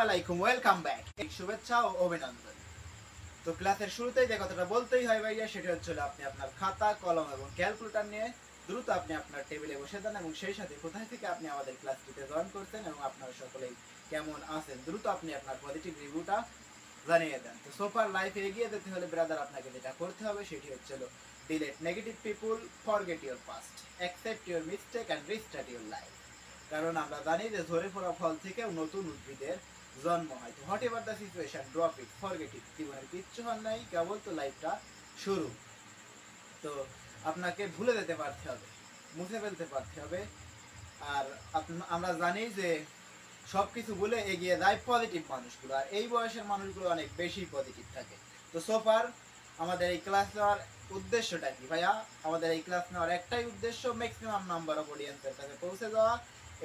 আলাইকুম, welcome back. শুভেচ্ছা ও অভিনন্দন। তো ক্লাসের শুরুতেই যে কথাটা বলতেই হয় ভাইয়া, সেটা হচ্ছে আপনি আপনার খাতা কলম এবং ক্যালকুলেটর নিয়ে দ্রুত আপনি আপনার টেবিলে বসে যান এবং সেই সাথে কোথায় থেকে আপনি আমাদের ক্লাসটিতে জয়েন করছেন এবং আপনারা সকলেই কেমন আছেন দ্রুত আপনি আপনার পজিটিভ রিভিউটা জানিয়ে দেন। তো সোফার লাইফে এগিয়ে যেতে হলে ব্রাদার আপনাকে যেটা করতে হবে সেটি হচ্ছে delete negative people, forget your past, accept your mistake and restart your life. কারণ আমরা জানি যে ঝরে পড়া ফল থেকেও নতুন উদ্ভিদের জন্ম হয়। তো what ever the situation, drop it, forget it. জীবনের কিচ্ছু হন নাই, কেবল তো লাইফটা শুরু। তো আপনাকে ভুলে যেতে পারতে হবে, মুছে ফেলতে পারতে হবে। আর আমরা জানি যে সবকিছু ভুলে এগিয়ে যায় পজিটিভ মানুষগুলো, আর এই বয়সের মানুষগুলো অনেক বেশি পজিটিভ থাকে। তো সোফার আমাদের এই ক্লাস নেওয়ার উদ্দেশ্যটা কি ভাইয়া? আমাদের এই ক্লাস নেওয়ার একটাই উদ্দেশ্য, ম্যাক্সিমাম নাম্বার অফ অডিয়েন্সের কাছে পৌঁছে যাওয়া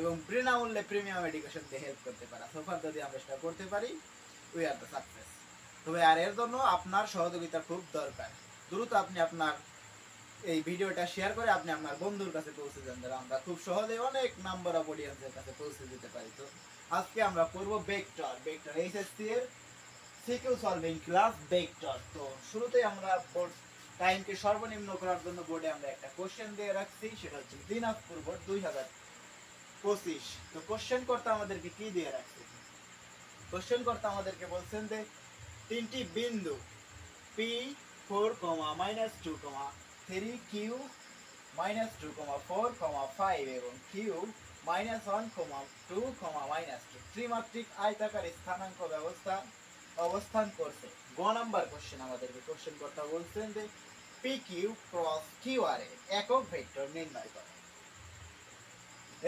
এবং বিনামূল্যে প্রিমিয়াম এডুকেশনকে হেল্প করতে পারা। সোফার যদি আমরা সেটা করতে পারি, উই আর দ্য সাকসেস। তবে আর এর জন্য আপনার সহযোগিতা খুব দরকার। দ্রুত আপনি আপনার এই ভিডিওটা শেয়ার করে আপনি আপনার বন্ধুর কাছে পৌঁছে যান, যারা আমরা খুব সহজে অনেক নাম্বার অফ অডিয়েন্সের কাছে পৌঁছে দিতে পারি। তো আজকে আমরা করব ভেক্টর এইচএসসি এর সিকিউ সলভিং ক্লাস ভেক্টর। তো শুরুতেই আমরা বোর্ড টাইমকে সর্বনিম্ন করার জন্য বোর্ডে আমরা একটা কোশ্চেন দিয়ে রাখছি, সেটা হচ্ছে দিনাজপুর বোর্ড 2025। তো কোশ্চেন করতে আমাদেরকে কি দিয়ে রাখছে? কোশ্চেন করতে আমাদেরকে বলছেন যে তিনটি বিন্দু P4, -2, 3, Q, -2, 4, 5 এবং Q, -1, 2, -2 ত্রিমাত্রিক আয়তাকার স্থানাঙ্ক ব্যবস্থা অবস্থান করছে। গ নাম্বার কোশ্চেন আমাদেরকে কোশ্চেন করতে বলছেন যে PQ ক্রস QR এর একক ভেক্টর নির্ণয় করো।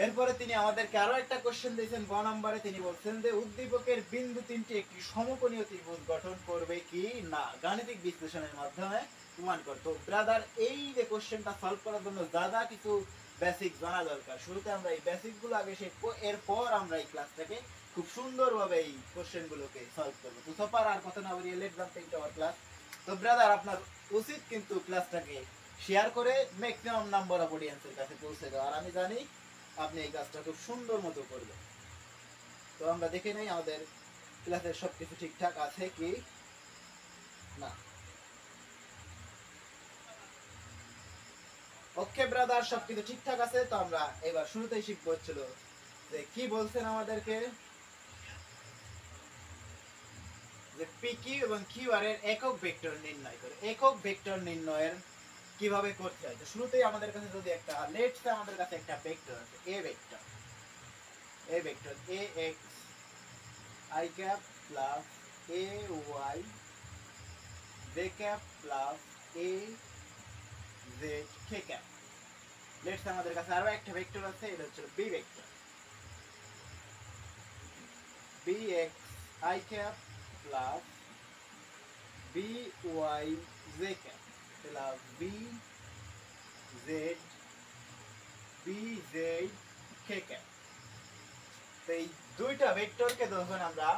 এরপরে তিনি আমাদেরকে আরো একটা কোশ্চেন দিয়েছেন গ নম্বরে। তিনি বলছেন যে উদ্দীপকের বিন্দু তিনটি একটি সমকোণীয় ত্রিভুজ গঠন করবে কি না, গাণিতিক বিশ্লেষণের মাধ্যমে প্রমাণ করতে। ব্রাদার, এই যে কোশ্চেনটা সলভ করার জন্য যা কিছু বেসিক জানা দরকার, শুরুতে আমরা এই বেসিক গুলো আগে শিখবো, এরপর আমরা এই ক্লাসটাকে খুব সুন্দরভাবে এই কোশ্চেন গুলোকে সলভ করবো। তো সফার আর কথা না বলিয়ে let jump into our class. তো ব্রাদার, আপনার উচিত কিন্তু ক্লাসটাকে শেয়ার করে ম্যাক্সিমাম নাম্বার অফ অডিয়েন্সের কাছে পৌঁছে দেওয়া। আর আমি জানি আপনি এই কাজটা খুব সুন্দর মতো করবেন। তো আমরা দেখে নেই আমাদের ক্লাসের সবকিছু ঠিকঠাক আছে কি না। ওকে ব্রাদার, সবকিছু ঠিকঠাক আছে। তো আমরা এবার শুরুতেই শিখবো হচ্ছিল যে কি বলছেন আমাদেরকে, যে PQ এবং QR এর একক ভেক্টর নির্ণয় করে। একক ভেক্টর নির্ণয়ের কিভাবে করতে হয়? তো শুরুতেই আমাদের কাছে যদি একটা লেটস সে আমাদের কাছে একটা ভেক্টর আছে, A vector AX I cap plus AY J cap plus AZ K cap। Let's আমাদের কাছে আরো একটা ভেক্টর আছে, এটা হচ্ছে B vector BX I cap plus BY J cap plus BZ K cap। তো এই দুইটা ভেক্টরকে যখন আমরা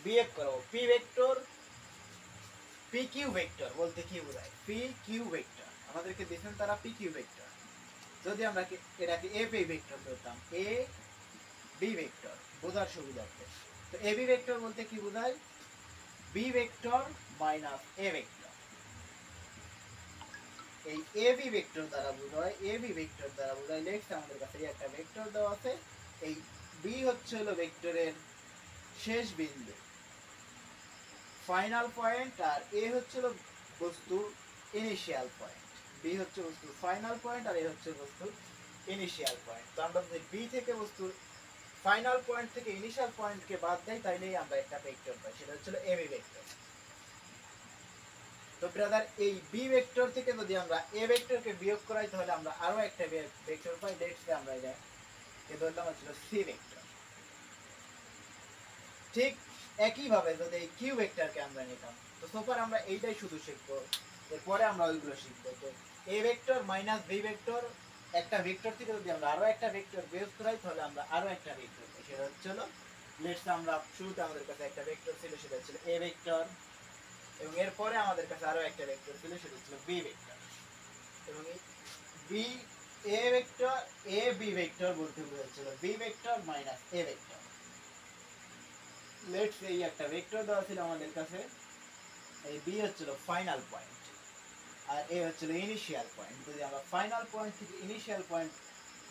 বিয়োগ করব, P ভেক্টর PQ ভেক্টর বলতে কি বোঝায়? PQ ভেক্টর আমাদেরকে দিয়েছেন তারা PQ ভেক্টর। যদি আমরা এটাকে AB ভেক্টর ধরতাম, AB ভেক্টর বোঝার সুবিধার্থে। তো AB ভেক্টর বলতে কি বোঝায়? B vector minus A vector. এই AB ভেক্টর দ্বারা বোঝায়, AB ভেক্টর দ্বারা বোঝায় নেক্সট আমাদের কাছে একটা ভেক্টর দেওয়া আছে। এই B হচ্ছে হলো ভেক্টরের শেষ বিন্দু, ফাইনাল পয়েন্ট, আর A হচ্ছে হলো বস্তুর ইনিশিয়াল পয়েন্ট। B হচ্ছে বস্তুর ফাইনাল পয়েন্ট আর A হচ্ছে বস্তুর ইনিশিয়াল পয়েন্ট। তো আমরা যদি B থেকে বস্তুর ফাইনাল পয়েন্ট থেকে ইনিশিয়াল পয়েন্টকে বাদ দেই, তাইলেই আমরা একটা ভেক্টর পাই, সেটা হচ্ছে AB ভেক্টর। তো ব্রাদার, এই B ভেক্টর থেকে যদি আমরা A ভেক্টরকে বিয়োগ করাই, তাহলে আমরা আরো একটা ভেক্টর পাই। লেটস আমরা এটাকে ধরলাম হচ্ছে C ভেক্টর। ঠিক একই ভাবে যদি এই কিউ ভেক্টরকে আমরা নিতাম, তো সোফার আমরা এইটাই শুধু শিখবো, এরপরে আমরা ওইগুলো শিখবো। তো A vector minus B vector, একটা ভেক্টর থেকে যদি আমরা আরো একটা ভেক্টর বের করাই, তাহলে আমরা আরো একটা ভেক্টর পাই, সেটা হচ্ছে হলো লেটস আমরা শুরুতে আমাদের কাছে একটা ভেক্টর ছিল, সেটা ছিল A ভেক্টর, এবং এরপরে আমাদের কাছে আরো একটা ভেক্টর ছিল, সেটা ছিল B ভেক্টর। এবং এই B A vector A B vector বলতে বোঝাচ্ছিল B vector minus A vector. Let's এই একটা ভেক্টর দেওয়া ছিল আমাদের কাছে, এই বি হচ্ছিল ফাইনাল পয়েন্ট আর এ হচ্ছিল ইনিশিয়াল পয়েন্ট। যদি আমরা ফাইনাল পয়েন্ট থেকে ইনিশিয়াল পয়েন্ট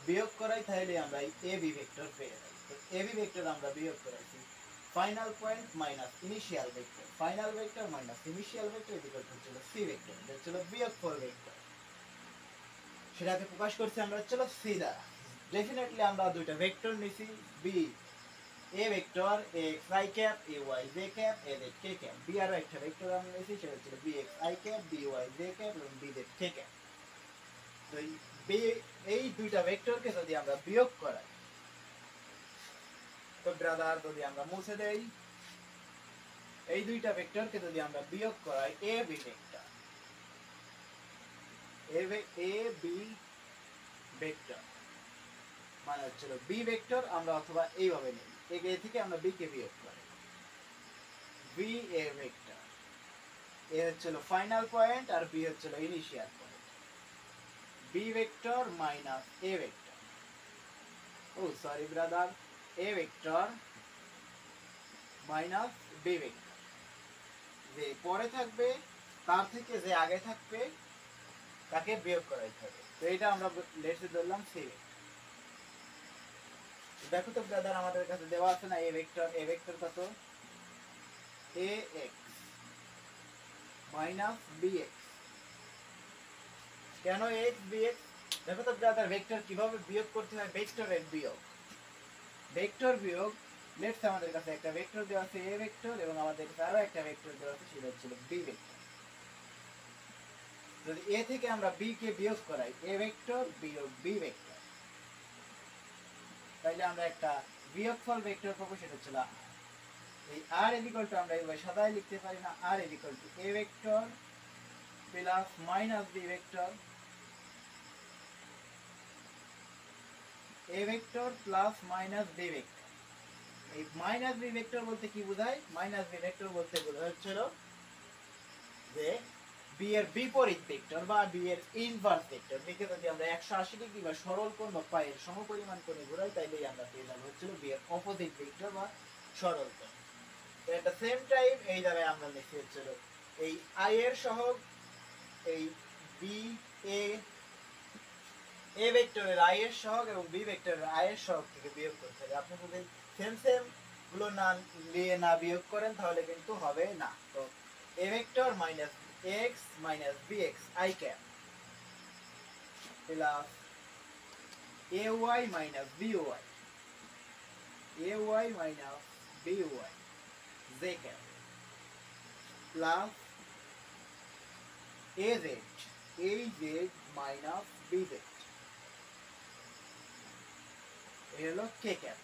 বিয়োগ করাই তাহলে আমরা এ বি ভেক্টর পেয়ে যাই। তো এ বি ভেক্টর আমরা বিয়োগ করাইছি final point minus initial vector, final vector minus initial vector equal to হচ্ছিল সি ভেক্টর, এটা হচ্ছিল বিয়োগফল ভেক্টর। সেটাকে প্রকাশ করছি আমরা হচ্ছিল সি দ্বারা। ডেফিনেটলি আমরা দুইটা ভেক্টর নিছি, B A vector X I cap A Y J cap A Z K cap, B আরও একটা ভেক্টর আমরা নিয়েছি সেটা হচ্ছে B X I cap B Y J cap এবং বি জেড কে ক্যাপ। তো এই দুইটা ভেক্টরকে যদি আমরা বিয়োগ করাই, তো ব্রাদার যদি আমরা মুছে দেই, এই দুইটা ভেক্টরকে যদি আমরা বিয়োগ করাই এ বি ভেক্টর, এ বি ভেক্টর মানে হচ্ছে বি ভেক্টর, আমরা অথবা এইভাবে নেই এ থেকে আমরা বি কে বিয়োগ করি বি এ ভেক্টর, এ হচ্ছিল ফাইনাল পয়েন্ট আর বি হচ্ছিল initial point, B vector minus A vector, oh sorry brother, A vector minus B vector, যে পরে থাকবে তার থেকে যে আগে থাকবে তাকে বিয়োগ করাইতে হবে। তো এটা আমরা লেটসে ধরলাম সি ভেক্টর। দেখো তো ব্রাদার আমাদের কাছে দেওয়া আছে না এ ভেক্টর কত, এ এক্স মাইনাস বি এক্স। কেন এক্স বি এক্স? দেখো তো ব্রাদার ভেক্টর কিভাবে বিয়োগ করতে হয়, ভেক্টরের বিয়োগ, ভেক্টর বিয়োগ। লেটস আমাদের কাছে একটা ভেক্টর দেওয়া আছে এ ভেক্টর এবং আমাদের কাছে আরো একটা ভেক্টর দেওয়া আছে সেটা হচ্ছে বি ভেক্টর। যদি এ থেকে আমরা বি কে বিয়োগ করাই এ ভেক্টর বিয়োগ বি ভেক্টর, তাহলে আমরা একটা বিয়োগফল ভেক্টর পাবো সেটা হচ্ছে এই আর ইকুয়াল টু আমরা এইভাবে সাদায় লিখতে পারি না, আর equal to A vector plus minus B vector, A vector plus minus B vector. এই মাইনাস বি ভেক্টর বলতে কি বোঝায়? মাইনাস বি ভেক্টর বলতে বোঝায় হচ্ছিল যে বি এর বিপরীত ভেক্টর বা বি এর ইনভার্স ভেক্টর, বিকে যদি আমরা 180 ডিগ্রি বা সরল কোণ বা পায়ের সমপরিমাণ কোণে ঘোরাই তাইলেই আমরা পেয়ে যাবো হচ্ছিল বি এর অপোজিট ভেক্টর বা সরল কোণ। তো এট দ্য সেম টাইম এই জায়গায় আমরা লিখি হচ্ছিল এই আই এর সহগ, এই বি এ ভেক্টরের আই এর সহগ এবং বি ভেক্টরের আই এর সহগ থেকে বিয়োগ করতে হবে। আপনি যদি সেম সেম গুলো না নিয়ে না বিয়োগ করেন তাহলে কিন্তু হবে না। তো A vector minus X minus B X I cap plus A Y minus B Y, A Y minus B Y J cap plus A Z, এই জেড মাইনাস বি জেড, এই হলো কে ক্যাপ।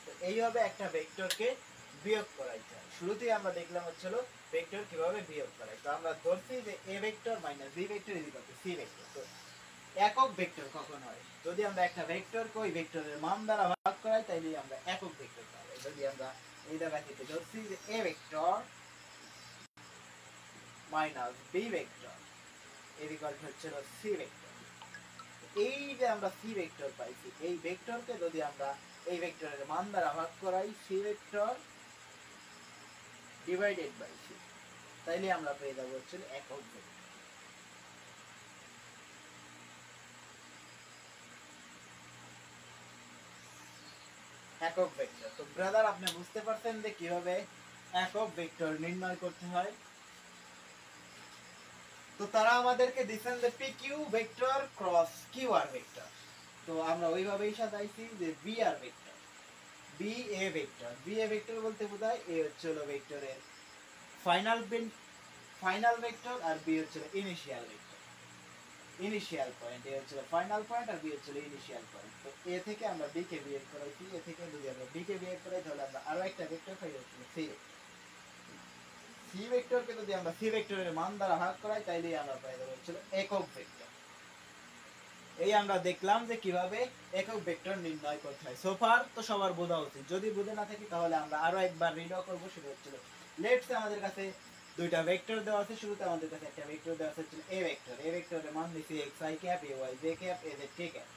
তো এইভাবে একটা ভেক্টরকে বিয়োগ করাইতে হয়। শুরুতেই আমরা দেখলাম হচ্ছিল ভেক্টর কিভাবে বিয়োগ করাই। তো আমরা ধরছি যে A vector minus B vector is equal to C vector. তো একক ভেক্টর কখন হয়? যদি আমরা একটা ভেক্টরকে ওই ভেক্টরের মান দ্বারা ভাগ করাই তাইলে আমরা একক ভেক্টর পাবো। যদি আমরা এই জায়গা থেকে ধরছি যে A vector minus B vector is equal to হচ্ছে সি ভেক্টর। এই যে আমরা সি ভেক্টর পাইছি, এই ভেক্টরকে যদি আমরা এই ভেক্টরের মান দ্বারা ভাগ করাই C vector divided by C, তাইলে আমরা পেয়ে যাবো হচ্ছে একক ভেক্টর। একক ভেক্টর। তো ব্রাদার আপনি বুঝতে পারছেন যে কিভাবে একক ভেক্টর নির্ণয় করতে হয়। তো তারা আমাদেরকে দিচ্ছেন যে P Q vector cross Q R vector. তো আমরা ওইভাবেই সাজাইছি যে B R vector, B A vector, B A vector বলতে বোঝায় এ হচ্ছে হলো ভেক্টরের ফাইনাল ভেক্টর আর বি হচ্ছে initial vector, initial point. A হচ্ছে ফাইনাল পয়েন্ট আর বি হচ্ছে ইনিশিয়াল পয়েন্ট। তো এ থেকে আমরা বি কে বিয়োগ করাইছি, এ থেকে যদি আমরা বি কে বিয়োগ করাই তাহলে আমরা আরো একটা ভেক্টর পাই হচ্ছে সি ভেক্টর। সি ভেক্টরকে যদি আমরা সি ভেক্টরের মান দ্বারা ভাগ করাই তাইলেই আমরা পাই যাবো হচ্ছে একক ভেক্টর। এই আমরা দেখলাম যে কিভাবে একক ভেক্টর নির্ণয় করতে হয়। সোফার তো সবার বোঝা উচিত, যদি বুঝে না থাকি তাহলে আমরা আরো একবার রিডিও করব। সেটা হচ্ছিল লেটস আমাদের কাছে দুইটা ভেক্টর দেওয়া আছে। শুরুতে আমাদের কাছে একটা ভেক্টর দেওয়া আছে এ ভেক্টর, এ ভেক্টরের মান দিছি X I cap A Y J cap A Z K cap,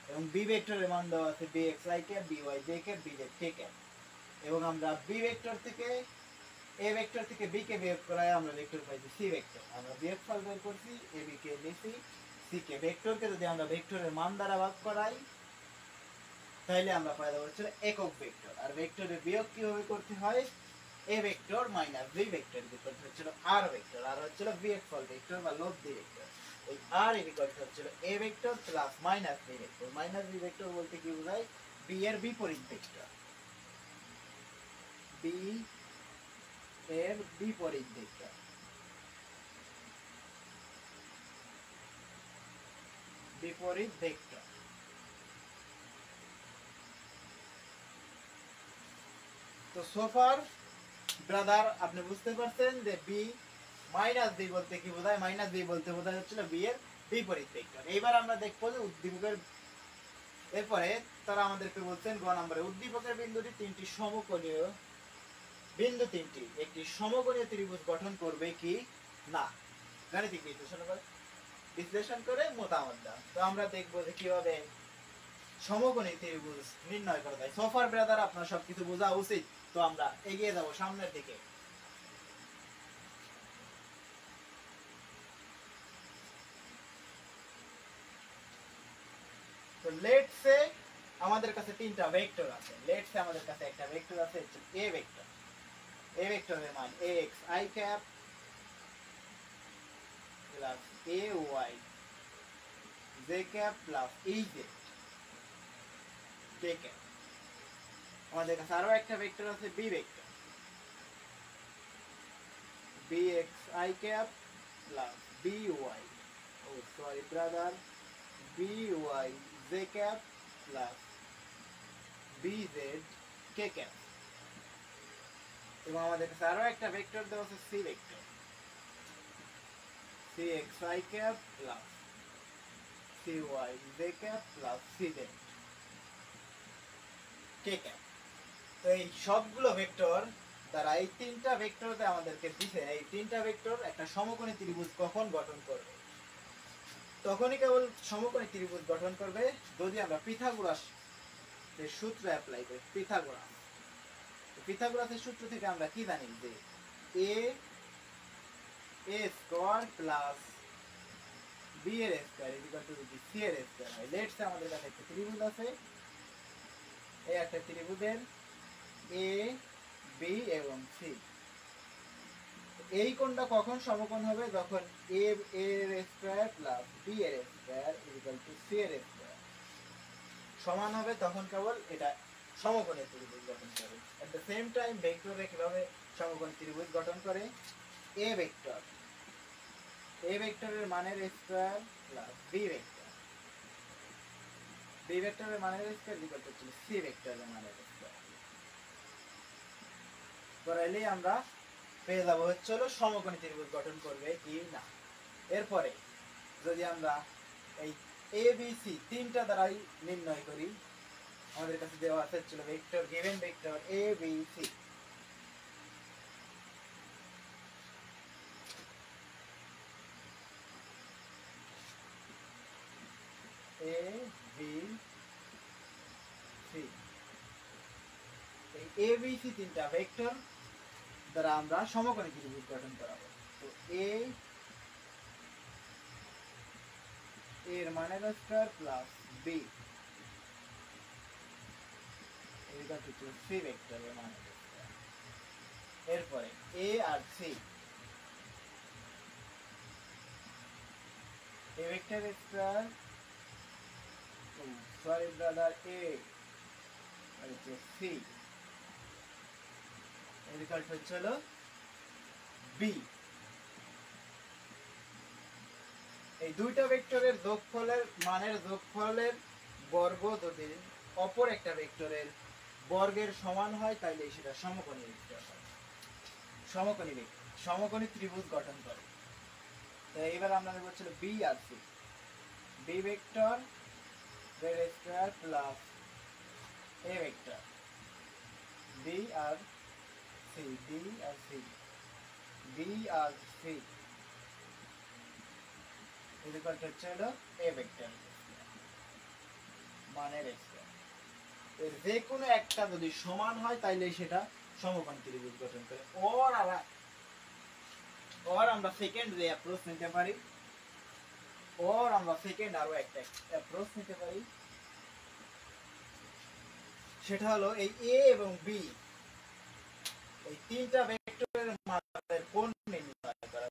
এবং বি ভেক্টরের মান দেওয়া আছে B X I cap B Y J cap B Z K cap. এবং আমরা বি ভেক্টর থেকে এ ভেক্টর থেকে বি কে বিয়োগ করায় আমরা ভেক্টর পাইছি সি ভেক্টর। আমরা বিয়োগফল বের করছি, এ বি কে নিছি, সি কে। ভেক্টরকে যদি আমরা ভেক্টরের মান দ্বারা ভাগ করাই তাহলে আমরা পাই যাবো হচ্ছে একক ভেক্টর। আর ভেক্টরের বিয়োগ কিভাবে করতে হয়, A vector minus B vector বিকল্প হচ্ছিল আর ভেক্টর, আর হচ্ছিল বিয়োগফল ভেক্টর বা লব্ধি ভেক্টর। এই আর বিকল্প হচ্ছিল A vector plus minus B vector. Minus B vector বলতে কি বোঝায়, বি এর বিপরীত ভেক্টর, বি এর বিপরীত ভেক্টর। বিপরীত ভেক্টর। তো সোফার ব্রাদার আপনি বুঝতে পারছেন যে বি মাইনাস বি বলতে কি বোঝায়, মাইনাস বি বলতে বোঝায় হচ্ছিল বি এর বিপরীত ভেক্টর। এইবার আমরা দেখবো যে উদ্দীপকের, এরপরে তারা আমাদেরকে বলছেন গ নম্বরে উদ্দীপকের বিন্দুটি তিনটি সমকোণীয় বিন্দু তিনটি একটি সমকোণীয় ত্রিভুজ গঠন করবে কি না। গাণিতিক বিশ্লেষণ করে মতামত দাও। তো আমরা দেখবো যে কিভাবে সমকোণী ত্রিভুজ নির্ণয় করা যায়। সোফার ব্রাদার আপনার সবকিছু বোঝা উচিত। তো আমরা এগিয়ে যাব সামনের দিকে। তো লেটস সে আমাদের কাছে তিনটা ভেক্টর আছে। লেটস সে আমাদের কাছে একটা ভেক্টর আছে এ ভেক্টর। এ ভেক্টরের মান ax i cap plus ay j cap plus ez k cap. আমাদের কাছে আরো একটা ভেক্টর আছে B vector, bx i cap plus by, oh sorry brother, by j cap plus bz k cap. এবং আমাদের কাছে আরো একটা ভেক্টর দেওয়া আছে C vector, cx i cap plus cy j cap plus cz k cap. তো এই সবগুলো ভেক্টর দ্বারা এই তিনটা ভেক্টরতে আমাদেরকে দিছে এই তিনটা ভেক্টর একটা সমকোণী ত্রিভুজ কখন গঠন করবে। তখনই কেবল সমকোণী ত্রিভুজ গঠন করবে যদি আমরা পিথাগোরাস এর সূত্র অ্যাপ্লাই করি। পিথাগোরাসের সূত্র থেকে আমরা কি জানি যে a স্কয়ার প্লাস b এর স্কয়ার ইকুয়াল টু যদি c এর স্কয়ার হয়। লেটস সে আমাদের কাছে একটা ত্রিভুজ আছে, এই একটা ত্রিভুজের a b এবং c। এই কোণটা কখন সমকোণ হবে, যখন a এর স্কয়ার প্লাস b এর স্কয়ার ইকুয়াল টু c এর স্কয়ার সমান হবে, তখন কেবল এটা সমকোণী ত্রিভুজ গঠন করে। এট দ্য সেম টাইম ভেক্টরে কিভাবে সমকোণী ত্রিভুজ গঠন করে, a ভেক্টরের মানের স্কয়ার প্লাস b ভেক্টরের মানের স্কয়ার ইকুয়াল টু c ভেক্টরের মানের স্কয়ার করাইলেই আমরা পেয়ে যাবো হচ্ছে সমকোণী ত্রিভুজ গঠন করবে কি না। এরপরে যদি আমরা এই এ বি সি তিনটা দ্বারাই নির্ণয় করি, আমাদের কাছে দেওয়া আছে ছিল vector, given vector A B C. A B C, এই এ বি সি তিনটা ভেক্টর দ্বারা আমরা সমকোণী ত্রিভুজ গঠন করাবো। তো এ এর মানের square plus B equal to C ভেক্টরের মানের স্কয়ার। এরপরে এ আর C, A vector square, sorry brother, A আর হচ্ছে সি ইকুয়াল টু হচ্ছে বি। এই দুইটা ভেক্টরের যোগফলের মানের যোগফলের বর্গ যদি অপর একটা ভেক্টরের বর্গের সমান হয় তাহলে সেটা সমকোণী ভেক্টর হয়, সমকোণী ত্রিভুজ গঠন করে। তো এবার আমরা দেখব হচ্ছে বি আর সি, বি ভেক্টর এর square plus A vector B আর সি, বি আর সি ইকুয়াল টু হচ্ছে এ ভেক্টর মানের স্কয়ার। এর যে কোনো একটা যদি সমান হয় তাইলে সেটা সমকোণী ত্রিভুজ গঠন করে। ওর আমরা সেকেন্ড যে অ্যাপ্রোচ নিতে পারি, ওর আমরা সেকেন্ড আরো একটা অ্যাপ্রোচ নিতে পারি, সেটা হলো এই এ এবং বি এই তিনটা ভেক্টরের মাঝের কোণ নির্ণয় করা।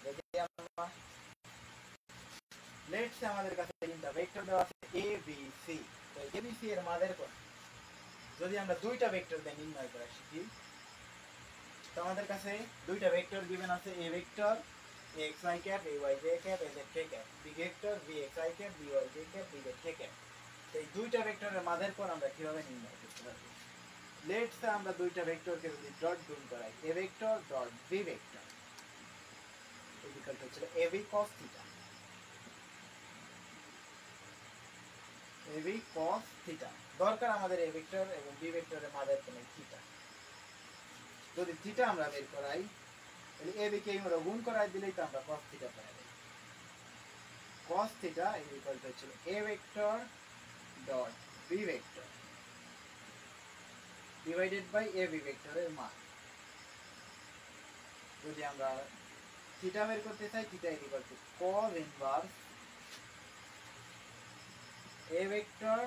যদি আমরা লেটস সে আমাদের কাছে তিনটা ভেক্টর দেওয়া আছে এ বি সি, তো এ বি সি এর মাঝের কোণ যদি আমরা দুইটা ভেক্টর দিয়ে নির্ণয় করা শিখি, তো আমাদের কাছে দুইটা ভেক্টর গিভেন আছে, A vector X I cap A Y J cap A Z K cap, B vector B X I cap B Y J cap B Z K cap. এই দুইটা ভেক্টরের মাঝের কোণ আমরা কিভাবে নির্ণয় করতে পারবো? লেটস সে আমরা দুইটা ভেক্টরকে যদি ডট গুণ করাই, এ vector dot B vector equal to হচ্ছে A B cos theta, A B cos theta. দরকার আমাদের এ ভেক্টর এবং বি ভেক্টরের মাঝের কোণ থিটা। যদি থিটা আমরা বের করাই তাহলে এ বি কে আমরা গুণ করাই দিলেই তো আমরা cos থিটা পাই যাবে। cos থিটা ইকুয়াল টু হচ্ছে A vector dot B vector divided by A B ভেক্টরের মান। যদি আমরা থিটা বের করতে চাই, theta equal to cos inverse A vector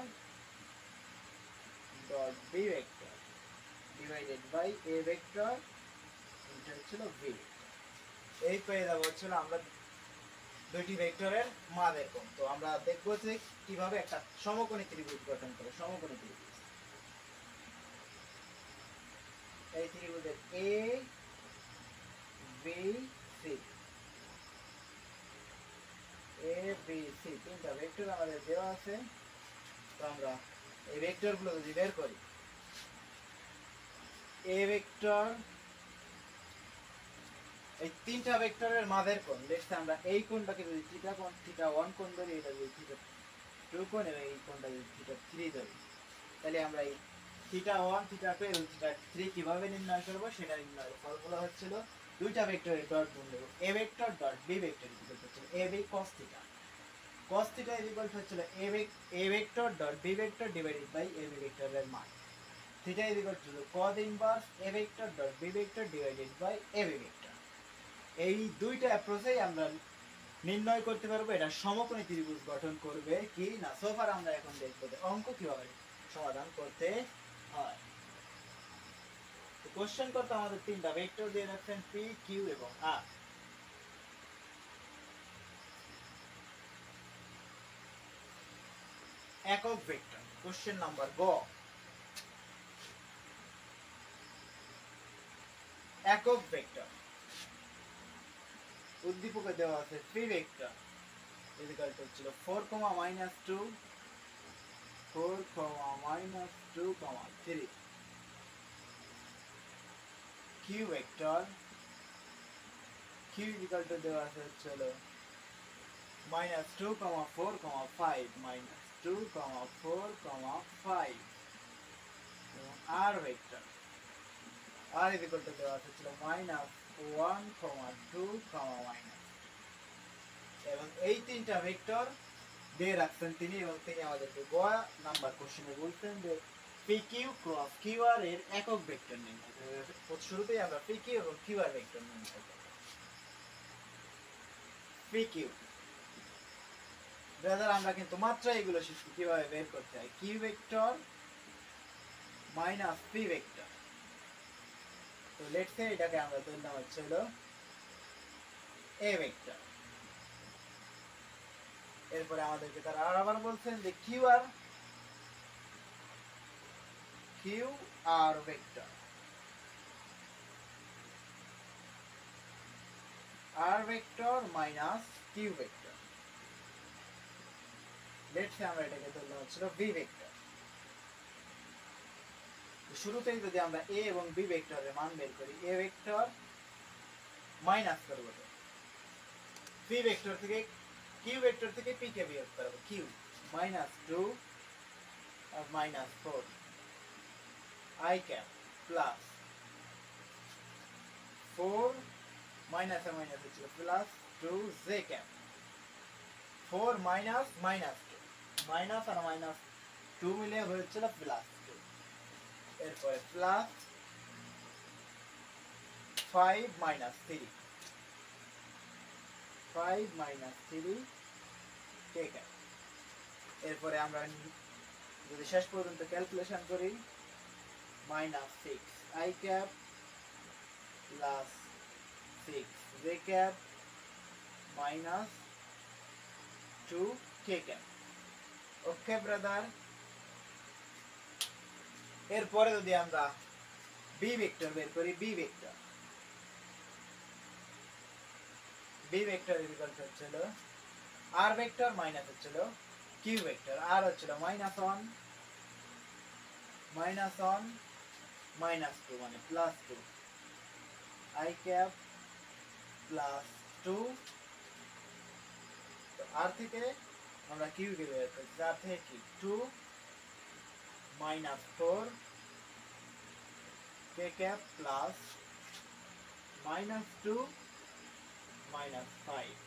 dot B vector divided by A vector এটা হচ্ছে বি ভেক্টর। এই পেয়ে যাবো হচ্ছে আমরা দুইটি ভেক্টরের মাঝের কোণ। তো আমরা দেখবো যে কিভাবে একটা সমকোণী ত্রিভুজ গঠন করে। সমকোণী ত্রিভুজ, এই ত্রিভুজের A B C, A B C তিনটা ভেক্টর আমাদের দেওয়া আছে। তো আমরা এই ভেক্টর গুলো যদি বের করি, এ ভেক্টর এই তিনটা ভেক্টরের মাঝের কোণ, দেখতে আমরা এই কোণটাকে যদি থিটা কোণ থিটা 1 কোণ ধরি, এটা যদি থিটা 2 কোণ এবং এই কোণটা যদি থিটা 3 ধরি, তাহলে আমরা এই থিটা 1 থিটা 2 এবং থিটা 3 কিভাবে নির্ণয় করব সেটা নির্ণয়ের ফর্মুলা হচ্ছিল দুইটা ভেক্টরের ডট গুণ দেব, A vector dot B vector equal হচ্ছে A B cos theta. cos theta equal হচ্ছিল A vector dot B vector divided by A B ভেক্টরের মান। Theta equal to cos inverse A vector dot B vector divided by A B vector. এই দুইটা অ্যাপ্রোচেই আমরা নির্ণয় করতে পারবো এটা সমকোণী ত্রিভুজ গঠন করবে কি না। সোফার আমরা এখন দেখবো যে অঙ্ক কিভাবে সমাধান করতে হয়। তো কোশ্চেন করতে আমাদের তিনটা ভেক্টর দিয়ে রাখছেন পি কিউ এবং আর। একক ভেক্টর কোশ্চেন নাম্বার গ, একক ভেক্টর উদ্দীপকে দেওয়া আছে পি ভেক্টর ইকুয়াল টু ছিল 4, -2 4, -2, 3 Q vector Q equal to দেওয়া আছে হলো -2, 4, 5 -2, 4, 5 এবং R vector R equal to দেওয়া আছে ছিল -1, 2, -, এবং এই তিনটা ভেক্টর দিয়ে রাখছেন তিনি এবং তিনি আমাদেরকে গ নাম্বার কোশ্চেনে বলছেন যে পি কিউ ক্রস কিউ আর এর একক ভেক্টর নির্ণয় করতে। শুরুতেই আমরা পি কিউ এবং কিউ আর ভেক্টর নির্ণয় করব। পি কিউ আমরা কিন্তু মাত্র এগুলো শিখছি কিভাবে বের করতে হয়। Q vector minus P vector, তো লেটস সে এটাকে আমরা ধরলাম হচ্ছে হলো এ ভেক্টর। এরপরে আমাদেরকে তারা আবার বলছেন যে Q R vector, R vector minus Q vector. Let's say আমরা এটাকে ধরলাম হচ্ছে বি ভেক্টর। শুরুতেই যদি আমরা এ এবং বি ভেক্টরের মান বের করি, এ ভেক্টর মাইনাস করব, পি ভেক্টর থেকে কিউ ভেক্টর থেকে পি কে বিয়োগ করব, কিউ -2 আর -4 i ক্যাপ প্লাস 4 মাইনাস আর মাইনাস হচ্ছে plus 2 J cap 4 minus -2 minus আর মাইনাস টু মিলে হয়েছিল প্লাস টু, এরপরে plus 5 minus 3, 5 minus 3 K cap. এরপরে আমরা যদি শেষ পর্যন্ত ক্যালকুলেশন করি, minus 6 I cap plus 6 J cap minus 2 K cap. Okay brother. এরপরে যদি আমরা বি ভেক্টর বের করি, বি ভেক্টর ইকুয়াল হচ্ছিল আর ভেক্টর মাইনাস হচ্ছিল কিউ ভেক্টর। আর হচ্ছিল মাইনাস 1 মাইনাস 2 মানে প্লাস 2 আই ক্যাপ প্লাস 2, তো আর থেকে আমরা কিউ কে বের করছি, আর থেকে কি 2 minus 4 K cap plus minus 2 minus 5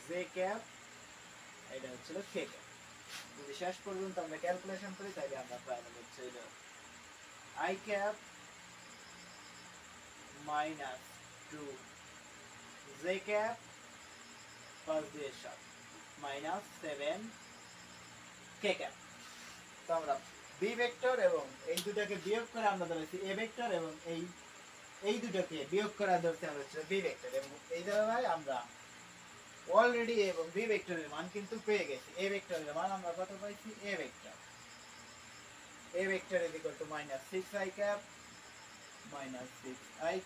J cap, এটা হচ্ছিল কে ক্যাপ। যদি শেষ পর্যন্ত আমরা ক্যালকুলেশন করি তাহলে আমরা পাই হচ্ছে I cap minus 2 J cap plus দিয়ে সব মাইনাস 7 কে ক্যাপ। তো আমরা বি ভেক্টর এবং এই দুটাকে বিয়োগ করে আমরা ধরেছি এ ভেক্টর, এবং এই দুটাকে বিয়োগ করা ধরতে আমরা হচ্ছে বি ভেক্টর, এবং এই জায়গায় আমরা অলরেডি এবং বি ভেক্টরের মান কিন্তু পেয়ে গেছি। এ ভেক্টরের মান আমরা কত পাইছি, A vector is equal to minus 6 I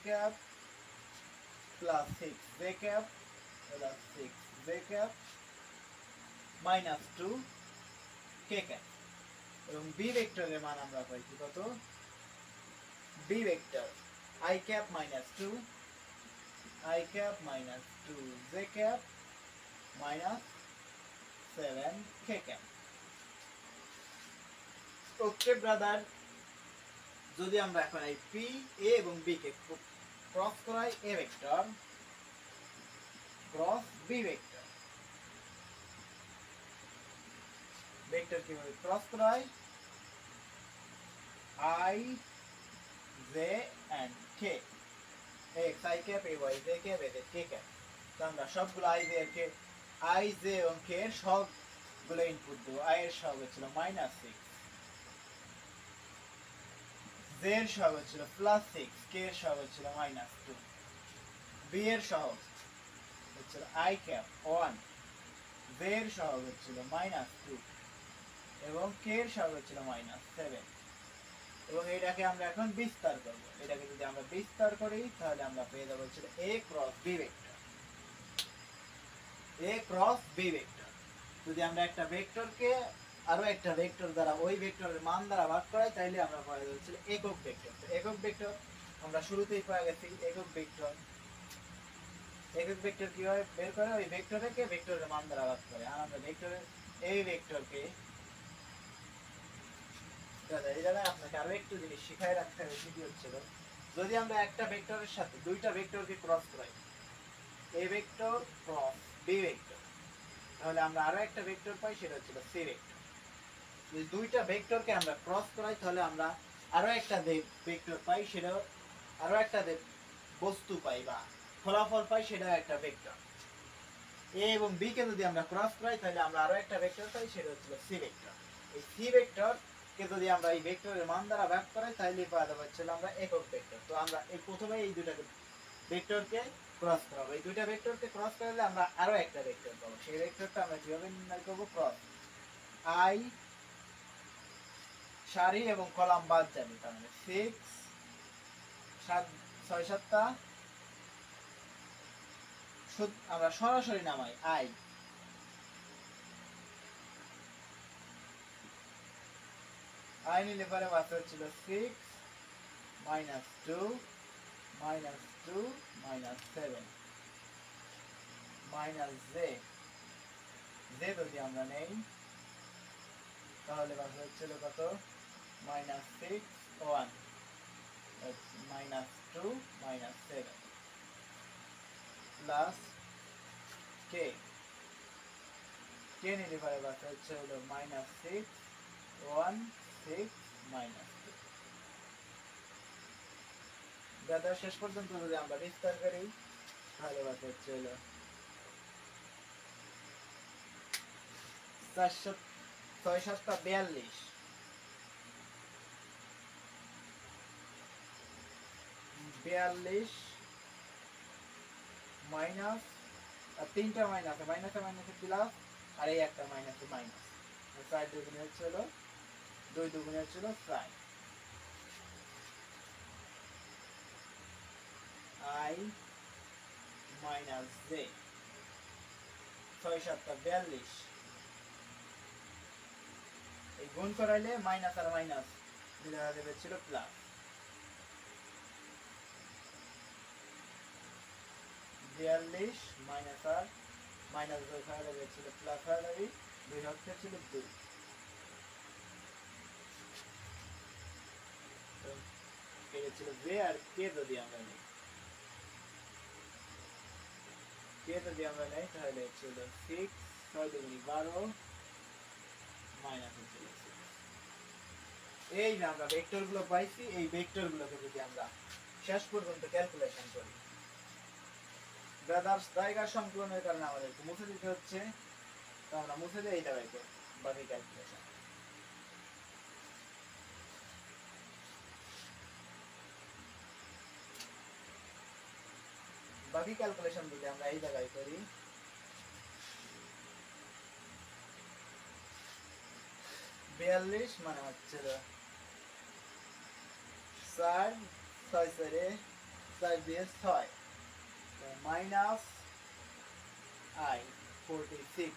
cap plus 6 J cap plus 6 J cap minus 2 K cap. এবং বি ভেক্টরের মান আমরা পাইছি কত, B vector I cap minus 2 J cap minus 7 K cap. Okay brother. যদি আমরা এখন এই পি এ এবং বি কে ক্রস করাই, এ vector cross B vector, vector কিভাবে ক্রস করাই, I J and K, X I cap A Y J cap A K cap. তো আমরা সবগুলো আই জে এবং কে এর সবগুলো ইনপুট দেবো। আই এর সহগ হচ্ছিল মাইনাস 6, জে এর সহগ হচ্ছিল প্লাস 6, কে এর সহগ হচ্ছিল মাইনাস 2, বি এর সহগ হচ্ছিল আই ক্যাপ 1, জে এর সহগ হচ্ছিল মাইনাস 2 এবং কে এর সহগ হচ্ছিল মাইনাস 7। এবং এটাকে আমরা এখন বিস্তার করব। এটাকে যদি আমরা বিস্তার করি তাহলে আমরা পেয়ে যাবো হচ্ছে এ ক্রস বি ভেক্টর, এ ক্রস বি ভেক্টর। যদি আমরা একটা ভেক্টরকে আরো একটা ভেক্টর দ্বারা ওই ভেক্টরের মান দ্বারা ভাগ করাই তাহলে আমরা পাওয়া যাচ্ছে একক ভেক্টর। তো একক ভেক্টর আমরা শুরুতেই পাওয়া গেছি একক ভেক্টর। একক ভেক্টর কিভাবে বের করে, ওই ভেক্টরকে ভেক্টরের মান দ্বারা ভাগ করে। আর আমরা ভেক্টরের এই ভেক্টরকে, এই জায়গায় আপনাকে আরো একটু জিনিস শিখাই রাখতে হবে, সেটি হচ্ছিল যদি আমরা একটা ভেক্টরের সাথে দুইটা ভেক্টরকে ক্রস করাই, এ ভেক্টর ক্রস বি ভেক্টর, তাহলে আমরা আরো একটা ভেক্টর পাই, সেটা হচ্ছিল সি ভেক্টর। যদি দুইটা ভেক্টরকে আমরা ক্রস করাই তাহলে আমরা আরো একটা ভেক্টর পাই, সেটা আরো একটা বস্তু পাই বা ফলাফল পাই, সেটা একটা ভেক্টর। এ এবং বি কে যদি আমরা ক্রস করাই তাহলে আমরা আরো একটা ভেক্টর পাই, সেটা হচ্ছিল সি ভেক্টর। এই সি ভেক্টর কে যদি আমরা এই ভেক্টরের মান দ্বারা ভাগ করাই তাহলে পাওয়া যাবে হচ্ছে আমরা একক ভেক্টর। তো আমরা এই প্রথমে এই দুইটা ভেক্টরকে ক্রস করাবো। এই দুইটা ভেক্টরকে ক্রস করলে আমরা আরো একটা ভেক্টর পাবো। সেই ভেক্টরটা আমরা কিভাবে নির্ণয় করব, ক্রস আই সারি এবং কলাম বাদ যাবে, তার মানে 6 6 7টা আমরা সরাসরি নামাই আই নিলে পরে বাকি হচ্ছিল 6 মাইনাস 2 মাইনাস 7 মাইনাস জে যদি আমরা নেই তাহলে বাকি হচ্ছিল কত, মাইনাস 6 1 মাইনাস 2 মাইনাস 7 প্লাস কে 10 এর এবারে বাকি হচ্ছে হলো -6 1 6 -2। ব্রাদার শেষ পর্যন্ত যদি আমরা বিস্তার করি তাহলে বাকি হচ্ছে হলো 400 6 7 42 42 মাইনাস আর তিনটা মাইনাসে মাইনাসে মাইনাসে প্লাস আর এই একটা মাইনাসে মাইনাস 4 দুগুণে হচ্ছে হলো 2 দুগুণে হচ্ছে হলো 4 I মাইনাস j 6 7 42 এই গুণ করাইলে মাইনাস আর মাইনাস মিলে দেবে ছিল প্লাস 42 মাইনাস আর মাইনাস 2 হয়ে যাবে ছিল প্লাস হয়ে যাবে 2 হচ্ছে ছিল 2 তো এটা ছিল j আর k যদি আমরা নিই k যদি আমরা নেই তাহলে ছিল 6 6 দুগুণ 12 মাইনাস ছিল 6। এই যে আমরা ভেক্টর গুলো পাইছি এই ভেক্টর গুলোকে যদি আমরা শেষ পর্যন্ত ক্যালকুলেশন করি ব্রাদার্স জায়গা সংকলনের কারণে আমাদের মুছে দিতে হচ্ছে তো আমরা মুছে দিয়ে এইটা বাইক বাকি ক্যালকুলেশন যদি আমরা এই জায়গায় করি 42 মানে হচ্ছে 4 6 করে 4 দিয়ে 6 minus I 46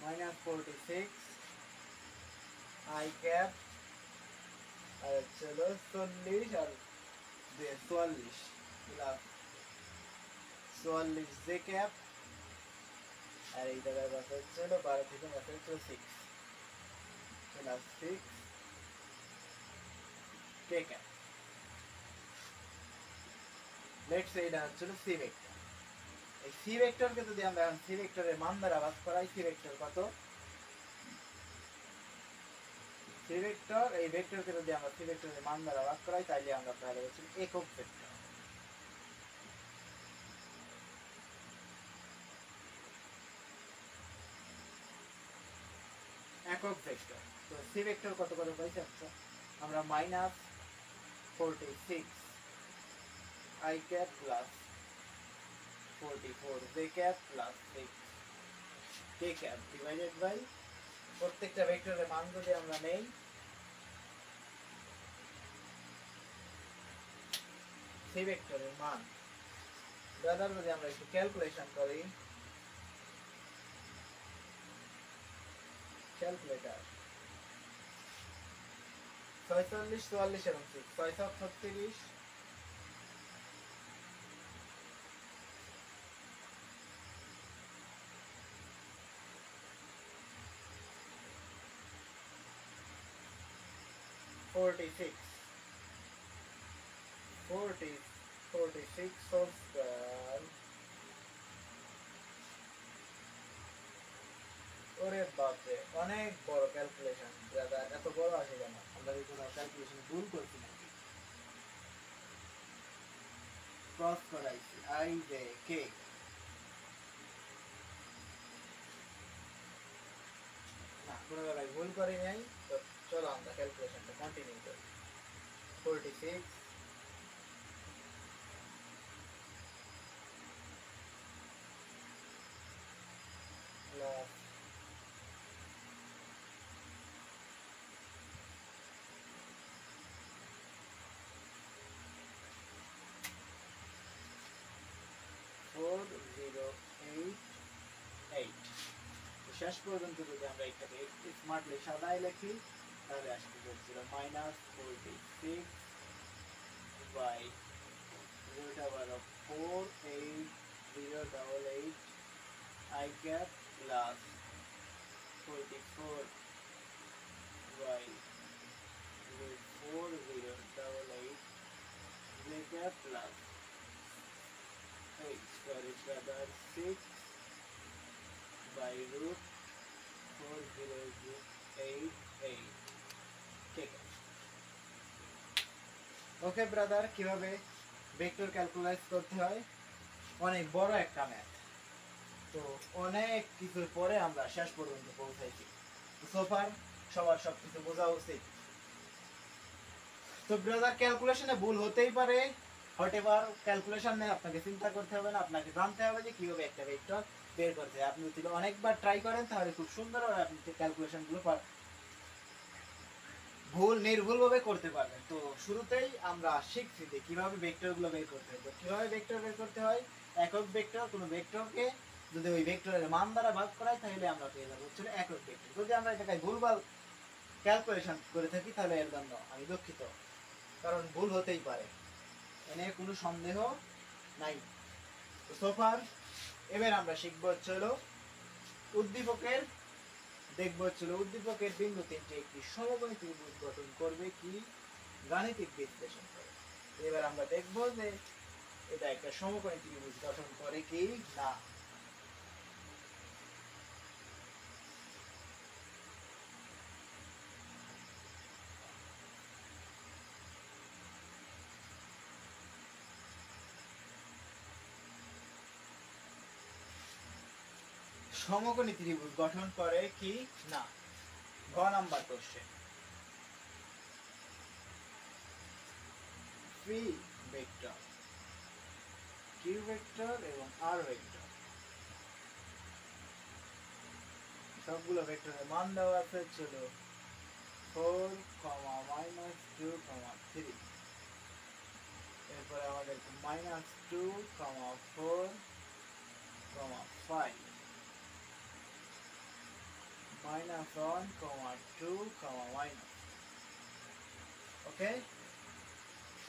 minus 46 I cap আর চলো 40 আর 44 প্লাস 44 j cap আর এই জায়গায় বাকি হচ্ছিল 12 থেকে বাকি হচ্ছে 6 plus 6 k cap let's say এটা হচ্ছে c ভেক্টর এই c ভেক্টরকে যদি আমরা c ভেক্টরের মান দ্বারা ভাগ করাই c ভেক্টর কত c ভেক্টর এই ভেক্টরকে যদি আমরা c ভেক্টরের মান দ্বারা ভাগ করাই তাহলে আমরা পেয়ে যাচ্ছি একক ভেক্টর একক ভেক্টর তো c ভেক্টর কত করে পাইছি আচ্ছা আমরা -46 I cap plus 44 j cap plus 6 k cap divided by প্রত্যেকটা ভেক্টরের মান যদি আমরা নেই c ভেক্টরের মান ব্রাদার যদি আমরা একটু ক্যালকুলেশন করি ক্যালকুলেটর 46 44 এবং 6 636 46 whole square ওরে বাপরে অনেক বড় ক্যালকুলেশন দাদা এত বড় আসে কেন আমরা কি কোনো ক্যালকুলেশন ভুল করছি নাকি ক্রস করাইছি I j k না কোনো জায়গায় ভুল করি নাই তো চলো আমরা ক্যালকুলেশনটা কন্টিনিউ করি 46 plus 4088 শেষ পর্যন্ত যদি আমরা এটাকে একটু স্মার্টলি সাজায় লিখি তাহলে আসতে হচ্ছিল -46 by root over of 48088 I cap plus 44 by root 4088 j cap plus sorry brother, 6 by root 40088, ঠিক আছে। ওকে ব্রাদার, কিভাবে ভেক্টর ক্যালকুলাস করতে হয়, অনেক বড় একটা ম্যাথ, তো অনেক কিছুর পরে আমরা শেষ পর্যন্ত পৌঁছাইছি। সোফার সবার সবকিছু বোঝা উচিত। তো ব্রাদার ক্যালকুলেশনে ভুল হতেই পারে, হোয়াটএভার ক্যালকুলেশন নিয়ে আপনাকে চিন্তা করতে হবে না, আপনাকে জানতে হবে যে কিভাবে একটা ভেক্টর বের করতে হয়। আপনি যদি অনেকবার ট্রাই করেন তাহলে খুব সুন্দর হবে, আপনি ক্যালকুলেশন গুলো নির্ভুলভাবে করতে পারবেন। তো শুরুতেই আমরা শিখছি যে কিভাবে ভেক্টর গুলো বের করতে হয়। তো কিভাবে ভেক্টর বের করতে হয়, একক ভেক্টর, কোনো ভেক্টরকে যদি ওই ভেক্টরের মান দ্বারা ভাগ করাই তাহলে আমরা পেয়ে যাবো হচ্ছে একক ভেক্টর। যদি আমরা এটাকে ভুলভাল ক্যালকুলেশন করে থাকি তাহলে এর জন্য আমি দুঃখিত, কারণ ভুল হতেই পারে, এনে কোনো সন্দেহ নাই। তো সোফার এবার আমরা শিখবো হচ্ছে উদ্দীপকের, দেখবো হচ্ছে উদ্দীপকের বিন্দু তিনটি একটি সমকোণী ত্রিভুজ গঠন করবে কি গাণিতিক বিশ্লেষণ করে। এবার আমরা দেখবো যে এটা একটা সমকোণী ত্রিভুজ গঠন করে কি না। সমকোণী ত্রিভুজ গঠন করে কি না। ঘ number question, P vector, Q vector এবং আর ভেক্টর, সবগুলো ভেক্টরের মান দেওয়া আছে ছিল 4, -2, 3। এরপরে আমাদের -2, 4, 5, -1, 2, ওকে।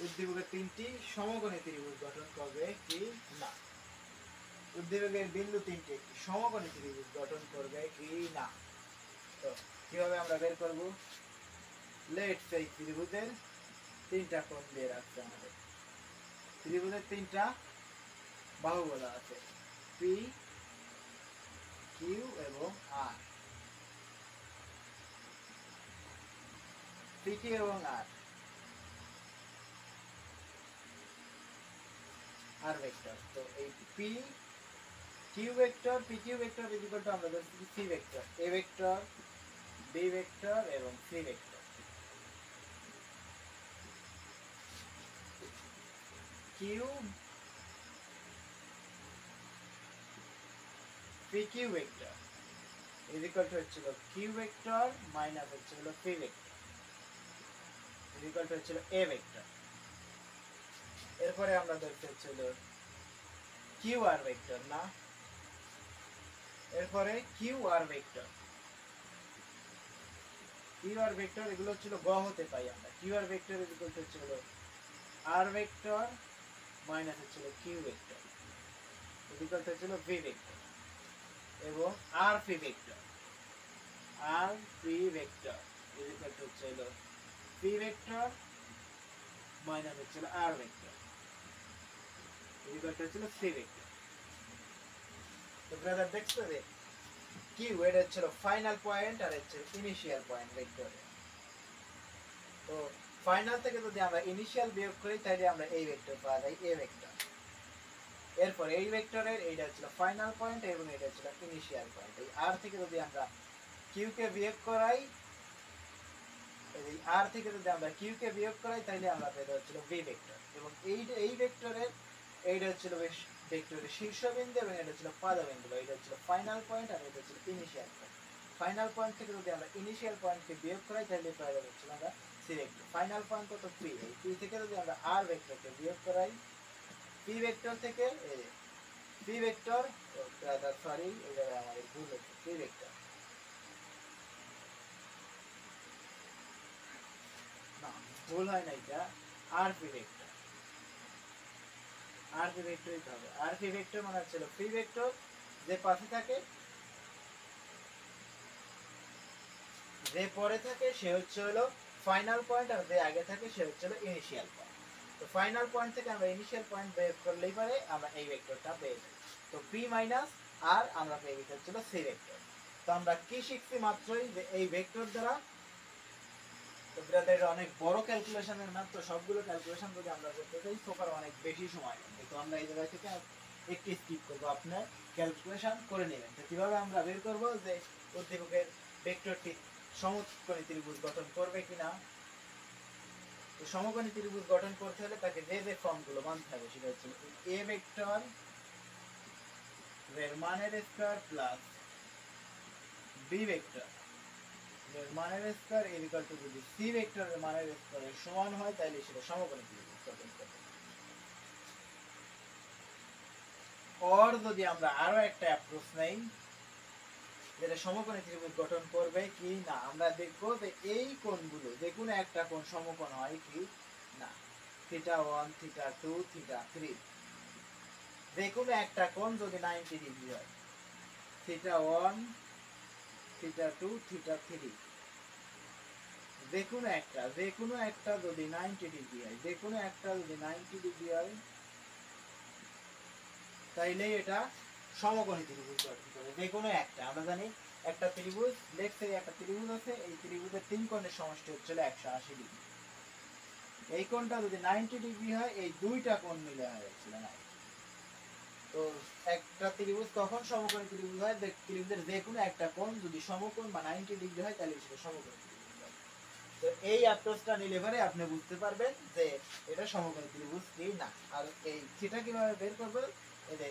উদ্দীপকের তিনটি সমকোণী ত্রিভুজ গঠন করবে কি না। উদ্দীপকের বিন্দু তিনটি একটি সমকোণী ত্রিভুজ গঠন করবে কি না। তো কিভাবে আমরা বের করব, লেটস সে ত্রিভুজের তিনটা কোণ দিয়ে রাখতে আমাদের, ত্রিভুজের তিনটা বাহু বলা আছে পি, কিউ এবং আর। পি কিউ এবং আর, আর ভেক্টর। তো এই P Q vector, P Q vector is equal to আমরা ধরছি সি ভেক্টর, এ ভেক্টর, বি ভেক্টর এবং C vector. Q P Q vector is equal to হচ্ছিল কিউ ভেক্টর মাইনাস হচ্ছিল P vector is equal to হচ্ছিল A vector. এরপরে আমরা ধরতে হচ্ছিল কিউ আর ভেক্টর না, এরপরে Q R vector, Q R vector এগুলো হচ্ছিল গ হতে পাই আমরা। Q R vector is equal to হচ্ছিল আর ভেক্টর মাইনাস হচ্ছিল Q vector is equal to হচ্ছিল ভি ভেক্টর এবং R P vector, R P vector is equal to হচ্ছিল পি ভেক্টর মাইনাস হচ্ছিল R vector is equal to হচ্ছিল C vector. তো brother দেখছো যে কিউ এটা হচ্ছিল ফাইনাল পয়েন্ট আর হচ্ছে ইনিশিয়াল পয়েন্ট ভেক্টরে। তো ফাইনাল থেকে যদি আমরা ইনিশিয়াল বিয়োগ করি তাহলে আমরা এই ভেক্টর পাওয়া যায়, এ ভেক্টর। এরপর এই ভেক্টরের এইটা হচ্ছিল ফাইনাল পয়েন্ট এবং এটা হচ্ছিল ইনিশিয়াল পয়েন্ট। এই আর থেকে যদি আমরা কিউ কে বিয়োগ করাই, এই আর থেকে যদি আমরা কিউ কে বিয়োগ করাই তাহলে আমরা পেতে হচ্ছিল ভি ভেক্টর এবং এই ভেক্টরের এইটা হচ্ছিল ভেক্টরের শীর্ষবিন্দু এবং এটা হচ্ছিল পাদবিন্দু, এটা হচ্ছিল ফাইনাল পয়েন্ট আর এটা হচ্ছিল ইনিশিয়াল পয়েন্ট। ফাইনাল পয়েন্ট থেকে যদি আমরা ইনিশিয়াল পয়েন্টকে বিয়োগ করাই তাহলে পাওয়া যাবে হচ্ছিল আমরা সি ভেক্টর। ফাইনাল পয়েন্ট কত পি, এই পি থেকে যদি আমরা আর ভেক্টরকে বিয়োগ করাই, পি ভেক্টর থেকে এই পি ভেক্টর, সরি এই জায়গায় আমাদের ভুল হচ্ছে, পি ভেক্টর না, ভুল হয় না, এটা আর পি ভেক্টর, আর পি ভেক্টরই হবে। আর পি ভেক্টর মানে হচ্ছিল পি ভেক্টর যে পাশে থাকে, যে পরে থাকে সে হচ্ছে হলো ফাইনাল পয়েন্ট আর যে আগে থাকে সে হচ্ছে হলো ইনিশিয়াল পয়েন্ট। তো ফাইনাল পয়েন্ট থেকে আমরা ইনিশিয়াল পয়েন্ট বের করলেই পারে আমরা এই ভেক্টরটা পেয়ে যাই। তো পি মাইনাস আর আমরা পেয়ে গেছি হচ্ছিল সি ভেক্টর। তো আমরা কি শিখছি মাত্রই যে এই ভেক্টর দ্বারা, তো ব্রাদার অনেক বড় ক্যালকুলেশনের না, তো সবগুলো ক্যালকুলেশন যদি আমরা করতে চাই সোফার অনেক বেশি সময় লাগবে। তো আমরা এই জায়গা থেকে একটি স্কিপ করবো, আপনার ক্যালকুলেশন করে নেবেন। তো কিভাবে আমরা বের করবো যে উদ্দীপকের ভেক্টরটি সমকোণী ত্রিভুজ গঠন করবে কিনা। তো সমকোণী ত্রিভুজ গঠন করতে হলে তাকে যে যে ফর্মগুলো মানতে হবে সেটা হচ্ছে এ ভেক্টর এর মানের স্কয়ার প্লাস বি ভেক্টর এর মানের স্কয়ার এর ইকুয়াল টু, যদি সি ভেক্টর এর মানের স্কয়ারের সমান হয় তাহলে সেটা সমকোণী ত্রিভুজ গঠন করবে। আর যদি আমরা আরো একটা অ্যাপ্রোচ নেই যেটা সমকোণী ত্রিভুজ গঠন করবে কি না, আমরা দেখবো যে এই কোণগুলো যে কোনো একটা কোণ সমকোণ হয় কি না। θ1 θ2 θ3 যে কোনো একটা কোণ যদি 90 ডিগ্রি হয়, θ1 θ2 θ3 যে কোনো একটা যদি 90 ডিগ্রি হয়, যে কোনো একটা যদি 90 ডিগ্রি হয় তাইলে এটা সমকোণী ত্রিভুজ গঠন করে। যে কোনো একটা, আমরা জানি একটা ত্রিভুজ, লেটস সে একটা ত্রিভুজ আছে, এই ত্রিভুজের তিন কোণের সমষ্টি হচ্ছে 180 ডিগ্রি। এই কোণটা যদি 90 ডিগ্রি হয়, এই দুইটা কোণ মিলে হয়েছিল 90। তো একটা ত্রিভুজ কখন সমকোণী ত্রিভুজ হয়, ত্রিভুজের যে কোনো একটা কোণ যদি সমকোণ বা 90 ডিগ্রি হয় তাহলে সেটা সমকোণী ত্রিভুজ হয়। তো এই অ্যাপ্রোচটা নিলে পরে আপনি বুঝতে পারবেন যে এটা সমকোণী ত্রিভুজ কি না। আর এই থিটা কিভাবে বের করবে, এই যে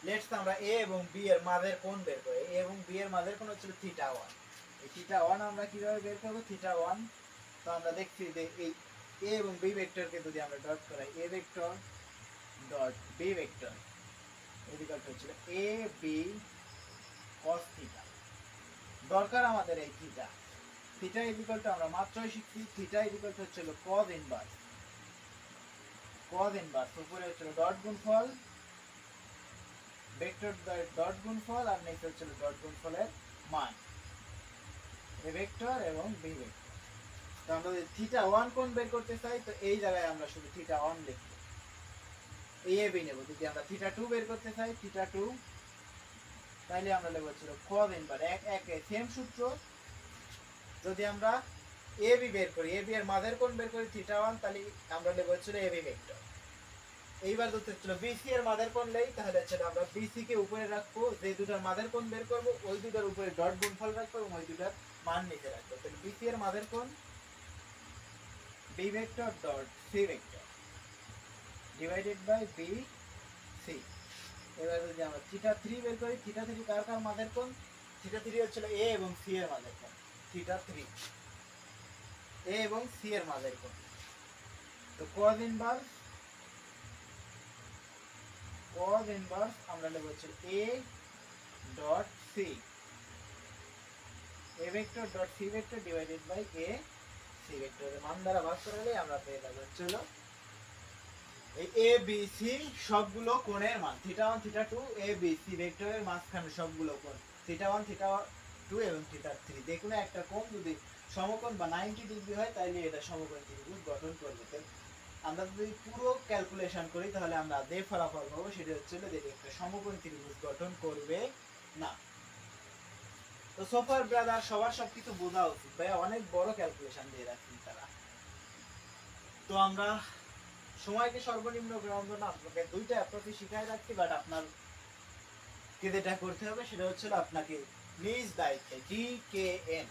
লেটস আমরা এ এবং বি এর মাঝের কোণ বের করি। এ এবং বি এর মাঝের কোণ হচ্ছে θ1। এই θ1 আমরা কিভাবে বের করব, θ1 তো আমরা দেখছি যে এই এ এবং বি ভেক্টরকে যদি আমরা ডট করাই, এ vector dot B vector equal to হচ্ছে এ বি cos θ। দরকার আমাদের এই থিটা, থিটা ইকুয়াল টু আমরা মাত্রই শিখছি, থিটা ইকুয়াল টু হচ্ছে cos ইনভার্স, উপরে হচ্ছে ডট গুণফল ভেক্টর ডট গুণফল আর নিচে হচ্ছে ডট গুণফলের মান, এ ভেক্টর এবং বি ভেক্টর। তো আমরা যদি θ1 কোণ বের করতে চাই তো এই জায়গায় আমরা শুধু θ1 লিখব, এ বি নেব। যদি আমরা θ2 বের করতে চাই, θ2 তাইলে আমরা লিখব হচ্ছে cos ইনভার্স, এক সেম সূত্র। যদি আমরা এ বি বের করি, এ বি এর মাঝের কোণ বের করি θ1, তাহলে আমরা লিখব হচ্ছে এ বি ভেক্টর। এইবার যদি হচ্ছে বিসি এর মাঝের কোণ নেই তাহলে হচ্ছে আমরা বিসি কে উপরে রাখবো, যে দুটার মাঝের কোণ বের করব ওই দুটার উপরে ডট গুণফল রাখবো এবং ওই দুটার মান নিচে রাখবো। তাহলে বিসি এর মাঝের কোণ B vector dot C vector divided by B C. এবার যদি আমরা θ3 বের করি, θ3 কার কার মাঝের কোণ, θ3 হচ্ছে এ এবং সি এর মাঝের কোণ, θ3 এ এবং সি এর মাঝের কোণ। তো cos ইনভার্স আমরা লিখব হচ্ছে a dot C, a vector dot C vector divided by a C vector এর মান দ্বারা ভাগ করলে আমরা পেয়ে যাব হচ্ছে এই a b c সবগুলো কোণের মান, θ1 θ2 a b c ভেক্টরের মাঝখানে সবগুলো কোণ θ1 θ2 এবং θ3 যে কোনো একটা কোণ যদি সমকোণ বা 90 ডিগ্রি হয় তাহলে এটা সমকোণী ত্রিভুজ গঠন করবে। আমরা যদি পুরো ক্যালকুলেশন করি তাহলে আমরা যে ফলাফল পাবো সেটা হচ্ছে যে একটা সমকোণী ত্রিভুজ গঠন করবে না। তো সোফার ব্রাদার সবার সবকিছু বোঝা উচিত, ভাই অনেক বড় ক্যালকুলেশন দিয়ে রাখছেন তারা। তো আমরা সময়কে সর্বনিম্ন গ্রহণ জন্য আপনাকে দুইটা অ্যাপ্রোচই শিখাই রাখছি, বাট আপনার কে যেটা করতে হবে সেটা হচ্ছে আপনাকে নিজ দায়িত্বে ডিকেএন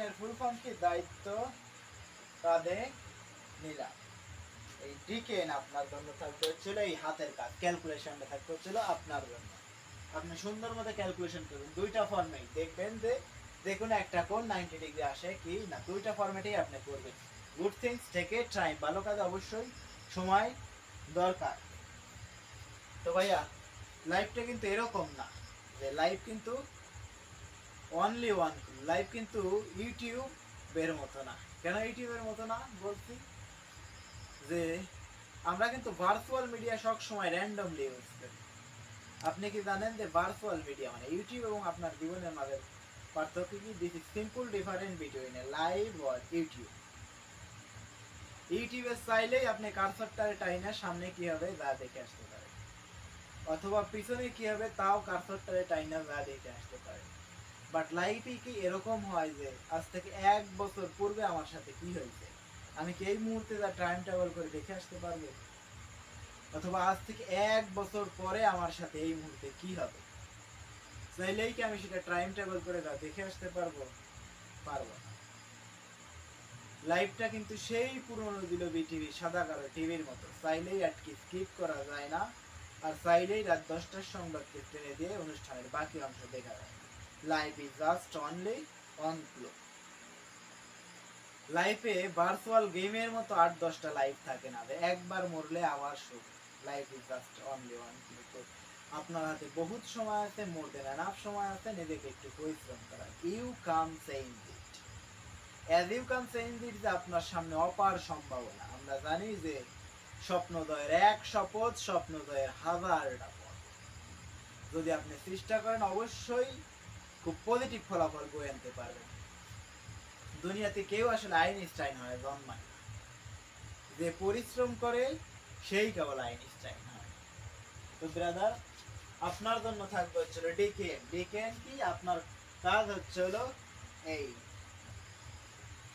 এর ফুল ফর্ম কি, দায়িত্ব কাঁধে নিলাম। এই ডিকেএন আপনার জন্য থাকতে হচ্ছিল এই হাতের কাজ, ক্যালকুলেশনটা থাকতে হচ্ছিল আপনার জন্য। আপনি সুন্দর মতো ক্যালকুলেশন করবেন দুইটা ফর্মেই, দেখবেন যে যে কোনো একটা কোণ 90 ডিগ্রি আসে কি না, দুইটা ফরম্যাটেই আপনি করবেন। গুড থিংস টেকে টাইম, ভালো কাজ অবশ্যই সময় দরকার। তো ভাইয়া লাইফটা কিন্তু এরকম না যে লাইফ কিন্তু অনলি ওয়ান, লাইফ কিন্তু ইউটিউবের মতো না। কেন ইউটিউবের মতো না বলছি, যে আমরা কিন্তু ভার্চুয়াল মিডিয়া সব সময় র্যান্ডমলি ইউজ করি। আপনি কি জানেন যে ভার্চুয়াল মিডিয়া মানে ইউটিউব এবং আপনার জীবনের মাঝে পার্থক্য কি? This is simple difference between a live আর ইউটিউব। ইউটিউবে চাইলেই আপনি কার্সরটারে টাইনা সামনে কি হবে যা দেখে আসতে পারেন, অথবা পিছনে কি হবে তাও কার্সরটারে টাইনা যা দেখে আসতে পারেন। বাট লাইভে কি এরকম হয় যে আজ থেকে 1 বছর পূর্বে আমার সাথে কি হয়েছে আমি কি এই মুহূর্তে যা টাইম ট্রাভেল করে দেখে আসতে পারবো? অথবা আজ থেকে 1 বছর পরে আমার সাথে এই মুহূর্তে কি হবে, চাইলেই কি আমি সেটা টাইম ট্রাভেল করে যা দেখে আসতে পারবো? পারবো না। লাইভটা কিন্তু সেই পুরনো দিল বিটিভি সাদা কালো টিভির মতো, চাইলেই আটকে স্কিপ করা যায় না, আর চাইলেই রাত 10টার সংবাদকে টেনে দিয়ে অনুষ্ঠানের বাকি অংশ দেখা যায়। Live is just only on flow. লাইফে ভার্চুয়াল গেমের মতো 8-10টা লাইভ থাকে না, একবার মরলে আবার শুরু। Life is just only on flow. তো আপনার হাতে বহুত সময় আছে, মোর দেন এনাফ সময় আছে নিজেকে একটু পরিশ্রম করার। You come change it, as you come change it, যে আপনার সামনে অপার সম্ভাবনা। আমরা জানি যে স্বপ্নোদয়ের এক শপথ, স্বপ্নোদয়ের হাজারটা পথ। যদি আপনি চেষ্টা করেন অবশ্যই খুব পজিটিভ ফলাফল বয়ে আনতে পারবেন। দুনিয়াতে কেউ আসলে আইনস্টাইন হয় জন্মায়, যে পরিশ্রম করে সেই কেবল আইনস্টাইন হয়। তো ব্রাদার, আপনার জন্য থাকবে হচ্ছিল ডিকেএন। ডিকেএন কি? আপনার কাজ হচ্ছে হলো এই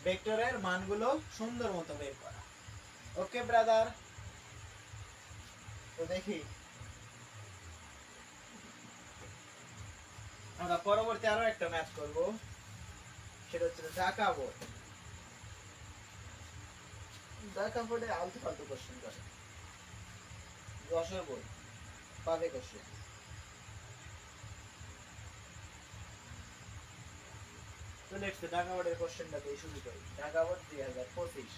ভেক্টরের মানগুলো সুন্দর মতো বের করা। ওকে ব্রাদার, তো দেখি আমরা পরবর্তী আরো একটা ম্যাচ করব, সেটা হচ্ছে ঢাকা বোর্ড। ঢাকা বোর্ডে আলতু ফালতু কোশ্চেন করে, যশোর বোর্ড পাবে কোশ্চেন। তো নেক্সট ঢাকা বোর্ডের কোশ্চেনটা দিয়ে শুরু করি। ঢাকা বোর্ড 2025।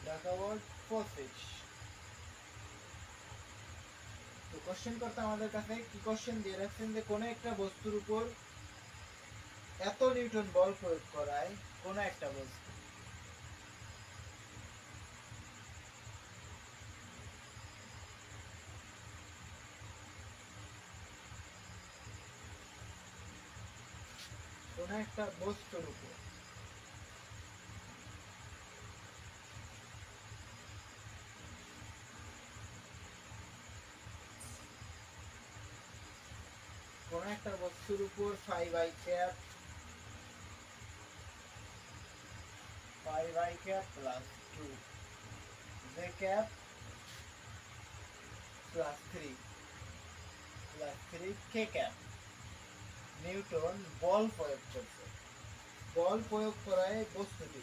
ঢাকা বোর্ড 25। তো কোশ্চেন করতে আমাদের কাছে কি কোশ্চেন দিয়ে রাখছেন, যে কোনো একটা বস্তুর উপর এত নিউটন বল প্রয়োগ করায় কোনো একটা বস্তু কোনো একটা বস্তুর উপর কোনো একটা বস্তুর উপর 5 i cap plus 2 j cap plus 3 k cap newton বল প্রয়োগ করছে। বল প্রয়োগ করায় বস্তুটি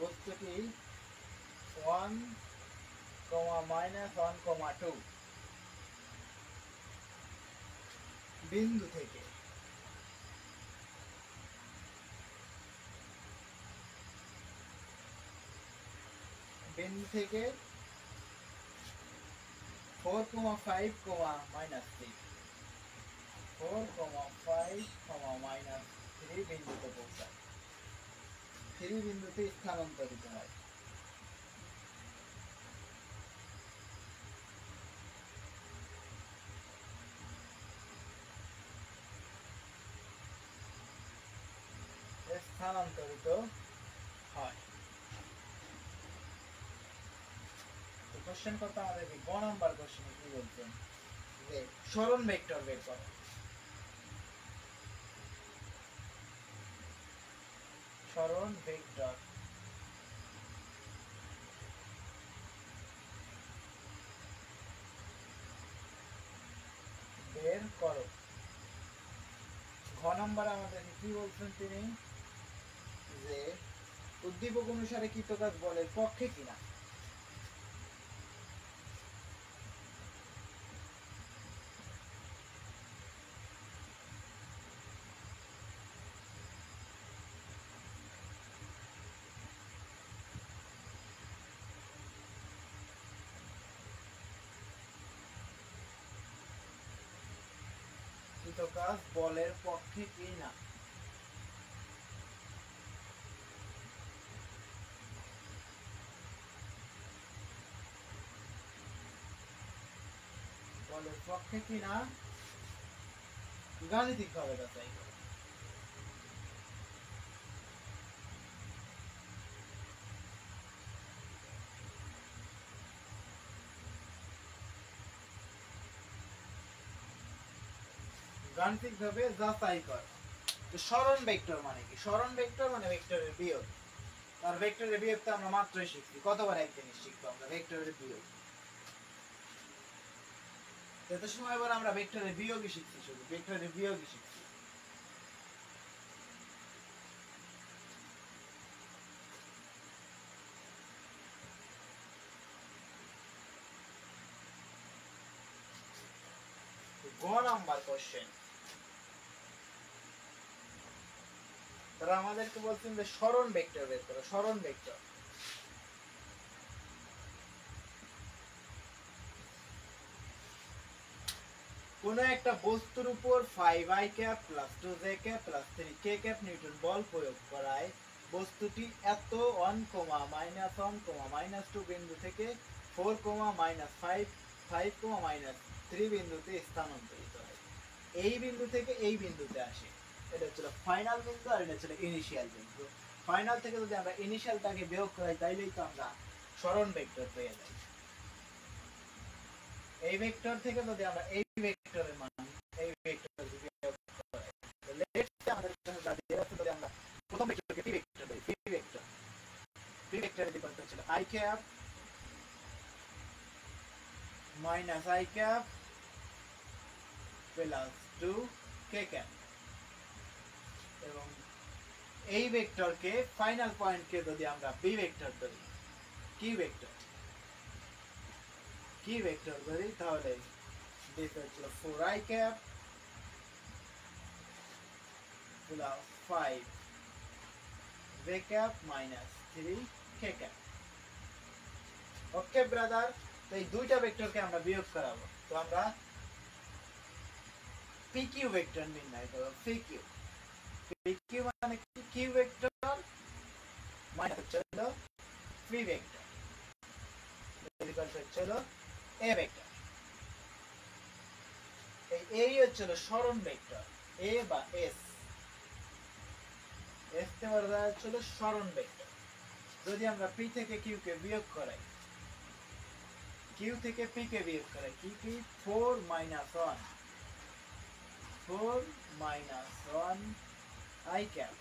বস্তুটি 1, -1, 2 বিন্দু থেকে বিন্দু থেকে 4, 5, -3 4, 5, -3 বিন্দুতে পৌঁছায়। 3 বিন্দুতে স্থানান্তরিত হয়। স্থানান্তরিত হয়। তো কোশ্চেন কত আমাদের কি গ নাম্বার কোশ্চেনে কি বলছেন, যে সরণ ভেক্টর বের করো। সরণ ভেক্টর বের করো। গ ঘ নম্বর আমাদের কি বলছেন তিনি, যে উদ্দীপক অনুসারে কৃতকাজ বলের পক্ষে কিনা। কৃতকাজ বলের পক্ষে কিনা। বলের পক্ষে কিনা গাণিতিক ভাবে যাচাই করো। গাণিতিক ভাবে যাচাই কর। তো সরণ ভেক্টর মানে কি? সরণ ভেক্টর মানে ভেক্টরের বিয়োগ। আর ভেক্টরের বিয়োগ তো আমরা মাত্রই শিখছি, কতবার এক জিনিস শিখবো আমরা, ভেক্টরের বিয়োগ। এত সময় এবার আমরা ভেক্টরের বিয়োগই শিখছি, শুধু ভেক্টরের বিয়োগই শিখছি। গ নাম্বার কোশ্চেন, তারা আমাদেরকে বলছেন যে সরণ ভেক্টর বের করো। সরণ ভেক্টর কোন একটা বস্তুর উপর 5i cap plus 2j cap plus 3k cap newton বল প্রয়োগ করায় বস্তুটি এত 1, -1, -2 বিন্দু থেকে 4, -5, 5, -3 বিন্দুতে স্থানান্তরিত হয়। এই বিন্দু থেকে এই বিন্দুতে আসে। এটা হচ্ছে ফাইনাল বিন্দু আর এটা হচ্ছে ইনিশিয়াল বিন্দু। ফাইনাল থেকে যদি আমরা ইনিশিয়ালটাকে বিয়োগ করাই তাইলেই তো আমরা সরণ ভেক্টর পেয়ে যাই। এই ভেক্টর থেকে যদি আমরা এই ভেক্টরের মান এই ভেক্টর বিয়োগ করাই, তাহলে আমাদের কাছে যা দেয়া আছে, যদি আমরা প্রথম ভেক্টরকে পি ভেক্টর দেই, পি ভেক্টরের বিকল্প ছিল i cap minus i cap plus 2k cap, এবং এই ভেক্টরকে ফাইনাল পয়েন্টকে যদি আমরা বি ভেক্টর ধরি, কি ভেক্টর ধরি, তাহলে দিস হচ্ছে 4i cap plus 5j cap minus 3k cap. Okay brother, তো এই দুইটা ভেক্টরকে আমরা বিয়োগ করাবো। তো আমরা pq ভেক্টর নির্ণয় করব। pq মানে কি? q ভেক্টর মাইনাস হচ্ছে হলো p ভেক্টর, ইকুয়াল হচ্ছে হলো a ভেক্টর। এই হচ্ছে হলো সরণ ভেক্টর, a বা s তে বলা হচ্ছে হলো সরণ ভেক্টর। যদি আমরা p থেকে q কে বিয়োগ করাই, q থেকে p কে বিয়োগ করাই, কি 4 -1 i ক্যাপ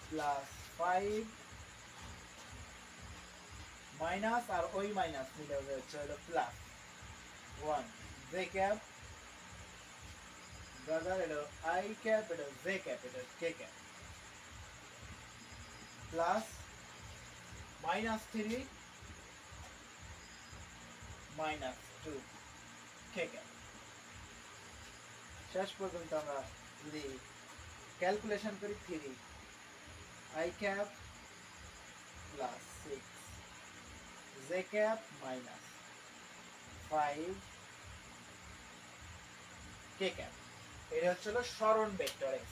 প্লাস 5 মাইনাস, আর ওই মাইনাস মিলে হচ্ছে হলো প্লাস 1 j ক্যাপ, ব্রাদার এটা i ক্যাপ, এটা j ক্যাপ, এটা k cap, plus minus 3 minus 2k cap. শেষ পর্যন্ত আমরা যদি ক্যালকুলেশন করি, 3i cap plus 6j cap minus 5k cap, এটা হচ্ছে হলো সরণ ভেক্টর x।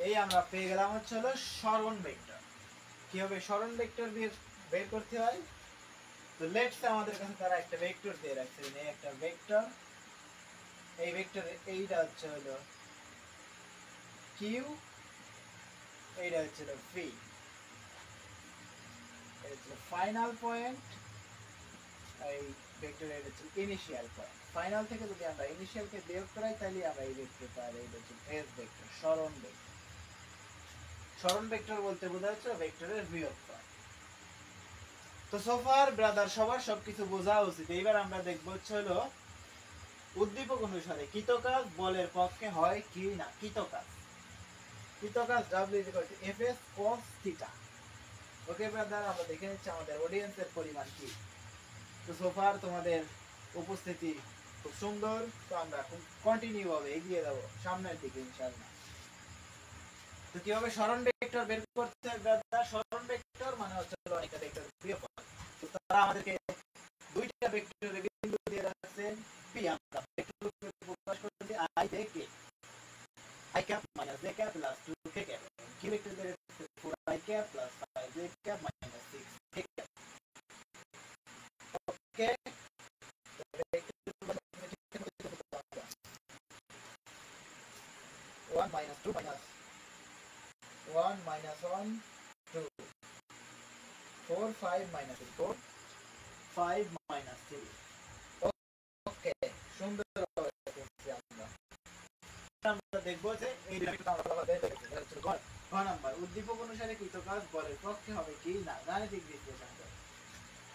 এই আমরা পেয়ে গেলাম হচ্ছে হলো সরণ ভেক্টর। কিভাবে সরণ ভেক্টর বের করতে হয়? তো লেটস আমাদের কাছে তারা একটা ভেক্টর দিয়ে রাখছে, এই একটা ভেক্টর, এই ভেক্টরের এইটা হচ্ছে হলো q, এইটা হচ্ছে হলো v, এটা হচ্ছে ফাইনাল পয়েন্ট, এই ভেক্টরের এটা হচ্ছে ইনিশিয়াল পয়েন্ট। ফাইনাল থেকে যদি আমরা ইনিশিয়ালকে বিয়োগ করাই তাহলে আমরা এই ভেক্টর পাই, এটা হচ্ছে s ভেক্টর, সরণ ভেক্টর। সরণ ভেক্টর বলতে বোঝা যাচ্ছে ভেক্টরের বিয়োগফল। তো সোফার ব্রাদার সবার সবকিছু বোঝা উচিত। এইবার আমরা দেখবো হচ্ছে হলো উদ্দীপক অনুসারে কৃতকাজ বলের পক্ষে হয় কি না? কৃতকাজ W = Fs cos θ। Okay brother, আমরা দেখে নিচ্ছি আমাদের অডিয়েন্সের পরিমাণ কি। তো সোফার তোমাদের উপস্থিতি খুব সুন্দর। তো আমরা কন্টিনিউ ভাবে এগিয়ে যাব সামনের দিকে ইনশাআল্লাহ। তো কিভাবে সরণ ভেক্টর বের করতে হয় ব্রাদার? সরণ ভেক্টর মানে হচ্ছে অনেকটা ভেক্টর বিয়োগফল। তো তারা আমাদেরকে দুইটা ভেক্টরের বিন্দু দিয়ে রাখছেন পি। আমরা ভেক্টর প্রকাশ করতে i থেকে i cap minus j cap plus 2k cap। কি ভেক্টর দিয়ে 4i cap plus 5j cap minus 6k cap। ওকে, 1 minus 2 minus 1 minus 1 2 4 5 minus 4 5 minus 3। ওকে, সুন্দর আমরা দেখব যে এই রিলেশনটা আমরা ভাবে দেখতে ঘ নাম্বার উদ্দীপক অনুসারে কৃতকাজ বলের পক্ষে হবে কি না? গাণিতিক বিশ্লেষণ করো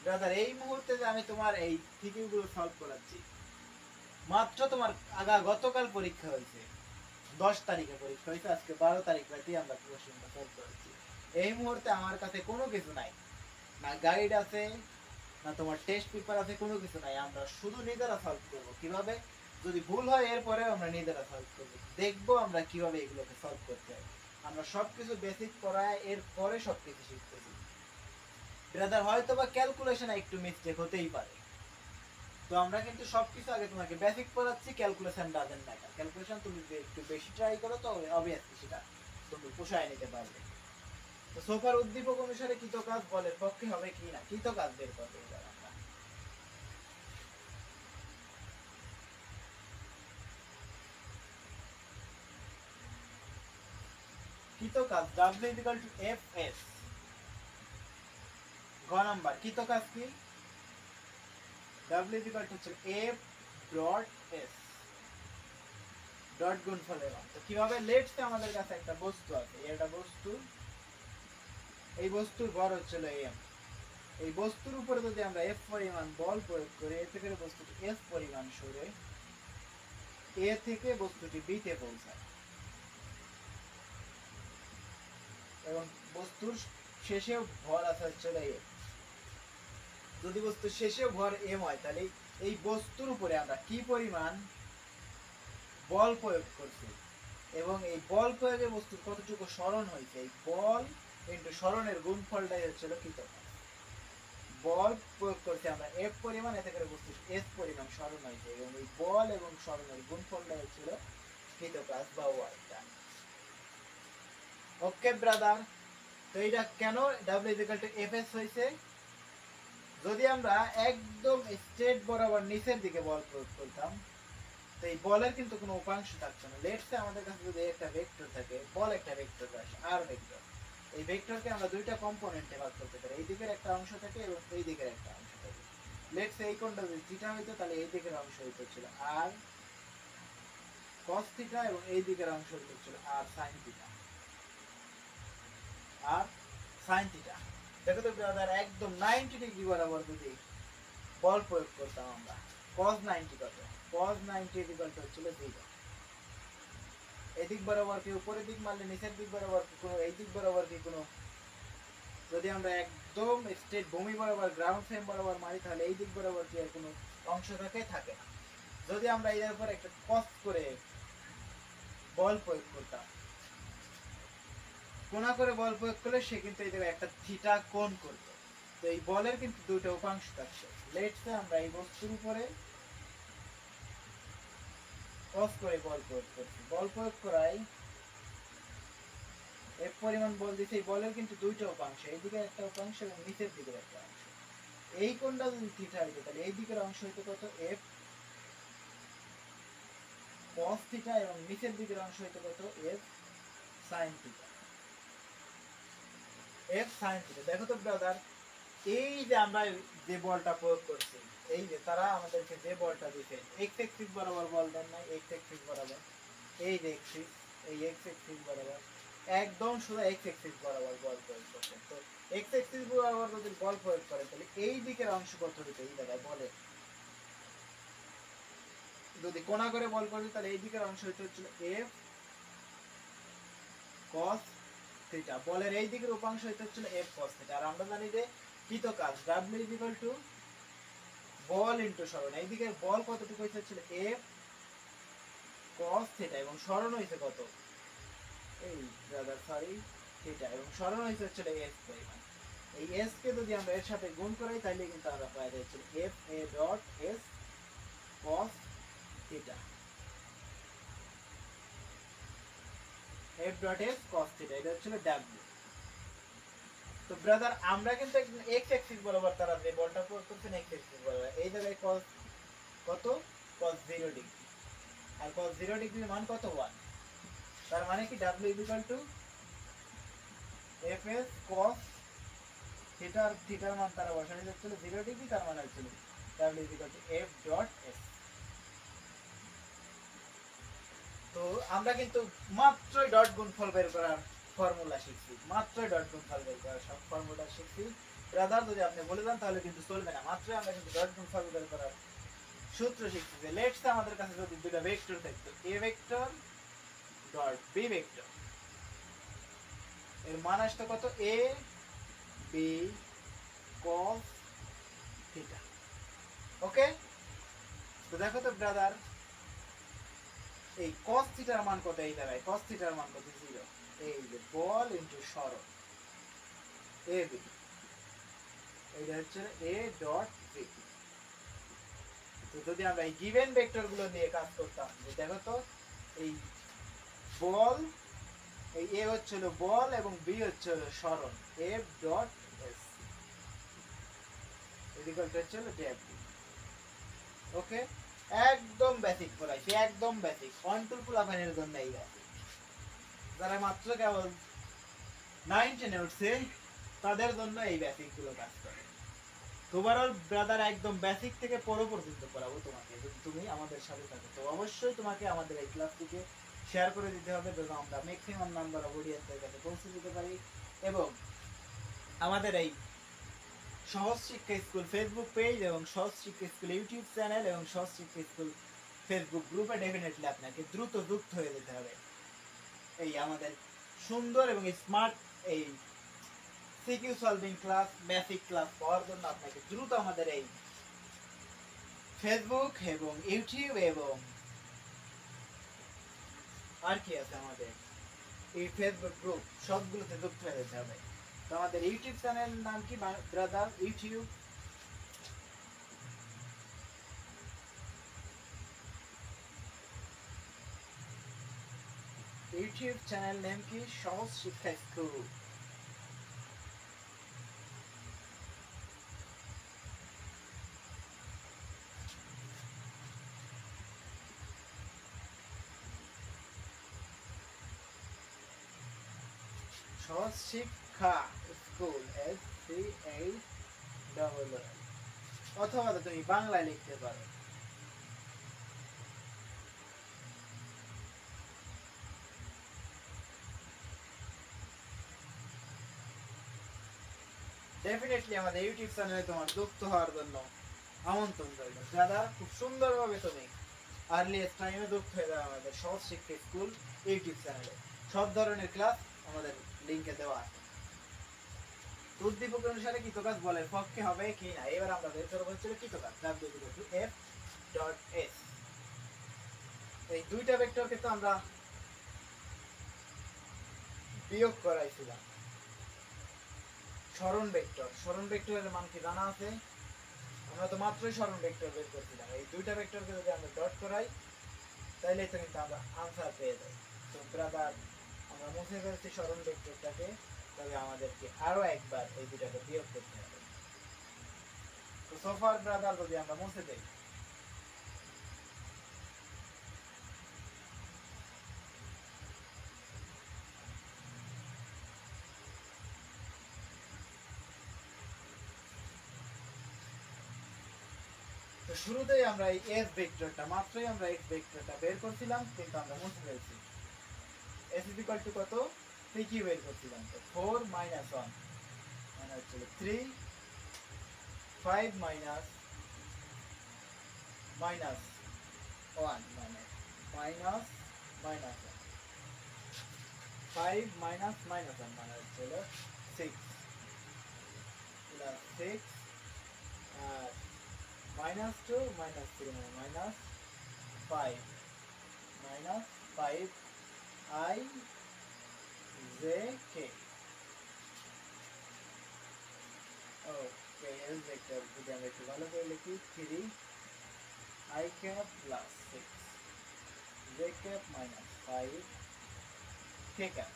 ব্রাদার। এই মুহূর্তে যে আমি তোমার এই থিওরিগুলো সলভ করাচ্ছি, মাত্র তোমার গতকাল পরীক্ষা হয়েছে, 10 তারিখে পরীক্ষা হয়েছে, আজকে 12 তারিখ রাতে আমরা কোশ্চেনটা সলভ করাচ্ছি। এই মুহূর্তে আমার কাছে কোনো কিছু নাই, না গাইড আছে, না তোমার টেস্ট পেপার আছে, কোনো কিছু নাই। আমরা শুধু নিজেরা সলভ করব। কিভাবে? যদি ভুল হয় এরপরে আমরা নিজেরা সলভ করব, দেখবো আমরা কিভাবে এগুলোকে সলভ করতে হয়। আমরা সবকিছু বেসিক পড়ায় এরপরে সবকিছু শিখতেছি ব্রাদার। হয়তো বা ক্যালকুলেশনে একটু মিস্টেক হতেই পারে। তো আমরা কিন্তু সবকিছু আগে তোমাকে বেসিক পড়াচ্ছি, ক্যালকুলেশন ডাজেন্ট ম্যাটার। ক্যালকুলেশন তুমি একটু বেশি ট্রাই করো তো অবভিয়াসলি সেটা তুমি পোষায় নিতে পারবে। তো সোফার উদ্দীপক অনুসারে কৃতকাজ বলের পক্ষে হবে কি না? কৃতকাজ বের করতে হবে আমরা। কৃতকাজ W = Fs। ঘ নাম্বার কৃতকাজ কি? W = F dot S dot গুণফলের মান। তো কিভাবে? লেটস সে আমাদের কাছে একটা বস্তু আছে, এটা বস্তু, এই বস্তুর ভর হচ্ছে m। এই বস্তুর উপরে যদি আমরা F পরিমাণ বল প্রয়োগ করি, এ থেকে বস্তুটি F পরিমাণ সরে A থেকে বস্তুটি B তে পৌঁছায় এবং বস্তুর শেষেও ভর আছে হচ্ছে m। যদি বস্তুর শেষেও ভর m হয়, তাহলে এই বস্তুর উপরে আমরা কি পরিমাণ বল প্রয়োগ করছি এবং এই বল প্রয়োগে বস্তুর কতটুকু সরণ হয়েছে, এই বল ইনটু সরণের গুণফলটাই হচ্ছে কৃতকাজ। বল প্রয়োগ করতে আমরা F পরিমাণ, এতে করে বস্তুর S পরিমাণ সরণ হয়েছে এবং এই বল এবং সরণের গুণফলটাই হচ্ছে কৃতকাজ বা ওয়ার্কটা। ওকে ব্রাদার, তো এটা কেন W = Fs হয়েছে? যদি আমরা একদম স্ট্রেট বরাবর নিচের দিকে বল প্রয়োগ করতাম, তো এই বলের কিন্তু কোনো উপাংশ থাকছে না। লেটস সে আমাদের কাছে যদি একটা ভেক্টর থাকে, বল একটা ভেক্টর আসে আর ভেক্টর, এই ভেক্টরকে আমরা দুইটা কম্পোনেন্টে ভাগ করতে পারি। এই দিকের একটা অংশ থাকে এবং এই দিকের একটা অংশ থাকে। লেটস সে এই কোণটা যদি থিটা হইতো, তাহলে এই দিকের অংশ হইতো ছিল আর cos থিটা এবং এই দিকের অংশ হইতো ছিল আর sin থিটা। আর sin থিটা দেখো তো ব্রাদার, একদম 90 ডিগ্রি বরাবর যদি বল প্রয়োগ করতাম আমরা, cos 90 কত? cos 90 হচ্ছিল 0। এদিক বরাবর কি উপরের দিক মারলে নিচের দিক বরাবর কি কোনো, এই দিক বরাবর কি কোনো, যদি আমরা একদম স্ট্রেট ভূমি বরাবর গ্রাউন্ড ফ্রেম বরাবর মারি, তাহলে এই দিক বরাবর কি আর কোনো অংশ থাকে না। যদি আমরা এর উপর একটা cos করে বল প্রয়োগ করতাম, কোণা করে বল প্রয়োগ করলে সে কিন্তু এই জায়গায় একটা থিটা কোণ করতো। তো এই বলের কিন্তু দুটো উপাংশ থাকছে। লেটস সে আমরা এই বস্তুর উপরে cos করে বল প্রয়োগ করছি, বল প্রয়োগ করাই F পরিমাণ বল দিছে। এই বলের কিন্তু দুইটা উপাংশ, এই দিকে একটা উপাংশ এবং নিচের দিকের একটা অংশ। এই কোণটা যদি থিটা হইতো, তাহলে এই দিকের অংশ হইতো কত? F cos থিটা এবং নিচের দিকের অংশ হইতো কত? F sin theta. F sin theta. দেখো তো ব্রাদার, এই যে আমরা যে বলটা প্রয়োগ করছি, এই যে তারা আমাদেরকে যে বলটা দিতে x অ্যাক্সিস বরাবর বল দেন না, x অ্যাক্সিস বরাবর, এই যে অ্যাক্সিস, এই x অ্যাক্সিস বরাবর একদম সোজা x অ্যাক্সিস বরাবর বল প্রয়োগ করছেন। তো x অ্যাক্সিস বরাবর যদি বল প্রয়োগ করেন, তাহলে এই দিকের অংশ কত হইতো? এই জায়গায় বলে যদি কোণা করে বল করি তাহলে এই দিকের অংশ হচ্ছিল এফ কস থিটা, বলের এই দিকের উপাংশ হচ্ছিল এফ কস থিটা। আর আমরা জানি যে কৃত কাজ W is equal two ball into সরণ। এই দিকের বল কতটুকু হচ্ছিল এফ কস থিটা এবং সরণ হইছে কত, এই ব্রাদার সরি থিটা, এবং সরণ হচ্ছিল এস পরিমাণ। এই এস কে যদি আমরা এর সাথে গুণ করি তাহলে কিন্তু আমরা পাই যাচ্ছে F A dot S cos theta, f dot s cos theta, এটা হচ্ছে w। তো ব্রাদার আমরা কিন্তু x অ্যাক্সিস বরাবর তারা যে বলটা করতেছেন x অ্যাক্সিস বরাবর, এই জায়গায় cos কত, cos 0 ডিগ্রি, আর cos 0 ডিগ্রির মান কত 1, তার মানে কি w equal to fs cos theta, আর থিটার মান তারা বসানো যাচ্ছিল 0 ডিগ্রি, তার মানে হচ্ছে w equal to f dot s। তো আমরা কিন্তু মাত্রই ডট গুণফল বের করার ফর্মুলা শিখছি, মাত্রই ডট গুণফল বের করার সব ফর্মুলা শিখছি ব্রাদার। যদি আপনি বলে দেন তাহলে কিন্তু চলবে না, মাত্রই আমরা কিন্তু ডট গুণফল বের করার সূত্র শিখছি। যে লেটস সে আমাদের কাছে যদি দুটো ভেক্টর থাকতো, A vector dot B vector, এর মান আসতো কত, এ বি কস থিটা। ওকে, তো দেখো তো ব্রাদার এই cos থিটার মান কত, এই দাঁড়ায় cos থিটার মান কত 0, এই যে বল ইনটু সরণ এ বি, এইটা হচ্ছে a ডট বি। তো যদি আমরা এই গিভেন ভেক্টর গুলো নিয়ে কাজ করতাম, যে দেখো তো এই বল, এই a হচ্ছে বল এবং b হচ্ছে সরণ f ডট s, এদিকটা হচ্ছে w। ওকে, একদম বেসিক পড়াইছি, একদম বেসিক, কন্ট্রোল ফুলাফাইনের জন্য এই বেসিক। যারা মাত্র কেবল 9 10 উঠছে তাদের জন্য এই বেসিক গুলো কাজ করে। ওভারঅল ব্রাদার একদম বেসিক থেকে পুরো পর্যন্ত পড়াবো তোমাকে, যদি তুমি আমাদের সাথে থাকো। তো অবশ্যই তোমাকে আমাদের এই ক্লাসটিকে শেয়ার করে দিতে হবে যেন আমরা ম্যাক্সিমাম নাম্বার অফ অডিয়েন্সের কাছে পৌঁছে দিতে পারি। এবং আমাদের এই সহজ শিক্ষা স্কুল ফেসবুক পেজ এবং সহজ শিক্ষা স্কুল ইউটিউব চ্যানেল এবং সহজ শিক্ষা স্কুল ফেসবুক গ্রুপে ডেফিনেটলি আপনাকে দ্রুত যুক্ত হয়ে যেতে হবে। এই আমাদের সুন্দর এবং স্মার্ট এই CQ solving class, basic class পাওয়ার জন্য আপনাকে দ্রুত আমাদের এই ফেসবুক এবং ইউটিউব এবং আর কি আছে আমাদের এই ফেসবুক গ্রুপ সবগুলোতে যুক্ত হয়ে যেতে হবে। তো আমাদের ইউটিউব চ্যানেল নাম কি ব্রাদার, ইউটিউব চ্যানেল নেম কি, সহজ শিক্ষা স্কুল। সহজ শিক্ষা স্কুল SCHOOL, অথবা তুমি বাংলায় লিখতে পারো। ডেফিনেটলি আমাদের ইউটিউব চ্যানেলে তোমার যুক্ত হওয়ার জন্য আমন্ত্রণ রইল। দাদা খুব সুন্দরভাবে তুমি আর্লিয়েস্ট টাইমে যুক্ত হয়ে যাবে আমাদের সহজ শিক্ষা স্কুল ইউটিউব চ্যানেলে। সব ধরনের ক্লাস আমাদের লিংকে দেওয়া আছে। উদ্দীপক অনুসারে কৃতকাজ বলের পক্ষে হবে কি না, এবার আমরা বের করবো হচ্ছে কৃতকাজ f.s। এই দুইটা ভেক্টরকে তো আমরা বিয়োগ করাইছিলাম। সরণ ভেক্টর, সরণ ভেক্টরের মান কি জানা আছে? আমরা তো মাত্রই সরণ ভেক্টর বের করছিলাম। এই দুইটা ভেক্টরকে যদি আমরা ডট করাই তাহলে তো কিন্তু আমরা আনসার পেয়ে যাই। তো ব্রাদার আমরা মুছে ফেলছি সরণ ভেক্টরটাকে, তবে আমাদেরকে আরো একবার এই দুটাকে বিয়োগ করতে হবে। তো সোফার ব্রাদার যদি আমরা মুছে দেই, তো শুরুতেই আমরা এই s ভেক্টরটা, মাত্রই আমরা x ভেক্টরটা বের করছিলাম কিন্তু আমরা মুছে ফেলছি। s ইজ ইকুয়াল টু কত, pq বের করছিলাম, তো 4 - 1 মানে হচ্ছে 3 5 - 1 মানে মাইনাস মাইনাস 5 মাইনাস মাইনাস 1 মানে হচ্ছে 6 plus 6 R minus 2 minus 3 minus 5 minus 5 I J K. Okay, L vector যদি আমরা একটু ভালো করে লিখি 3 I cap plus 6 J cap minus 5 K cap.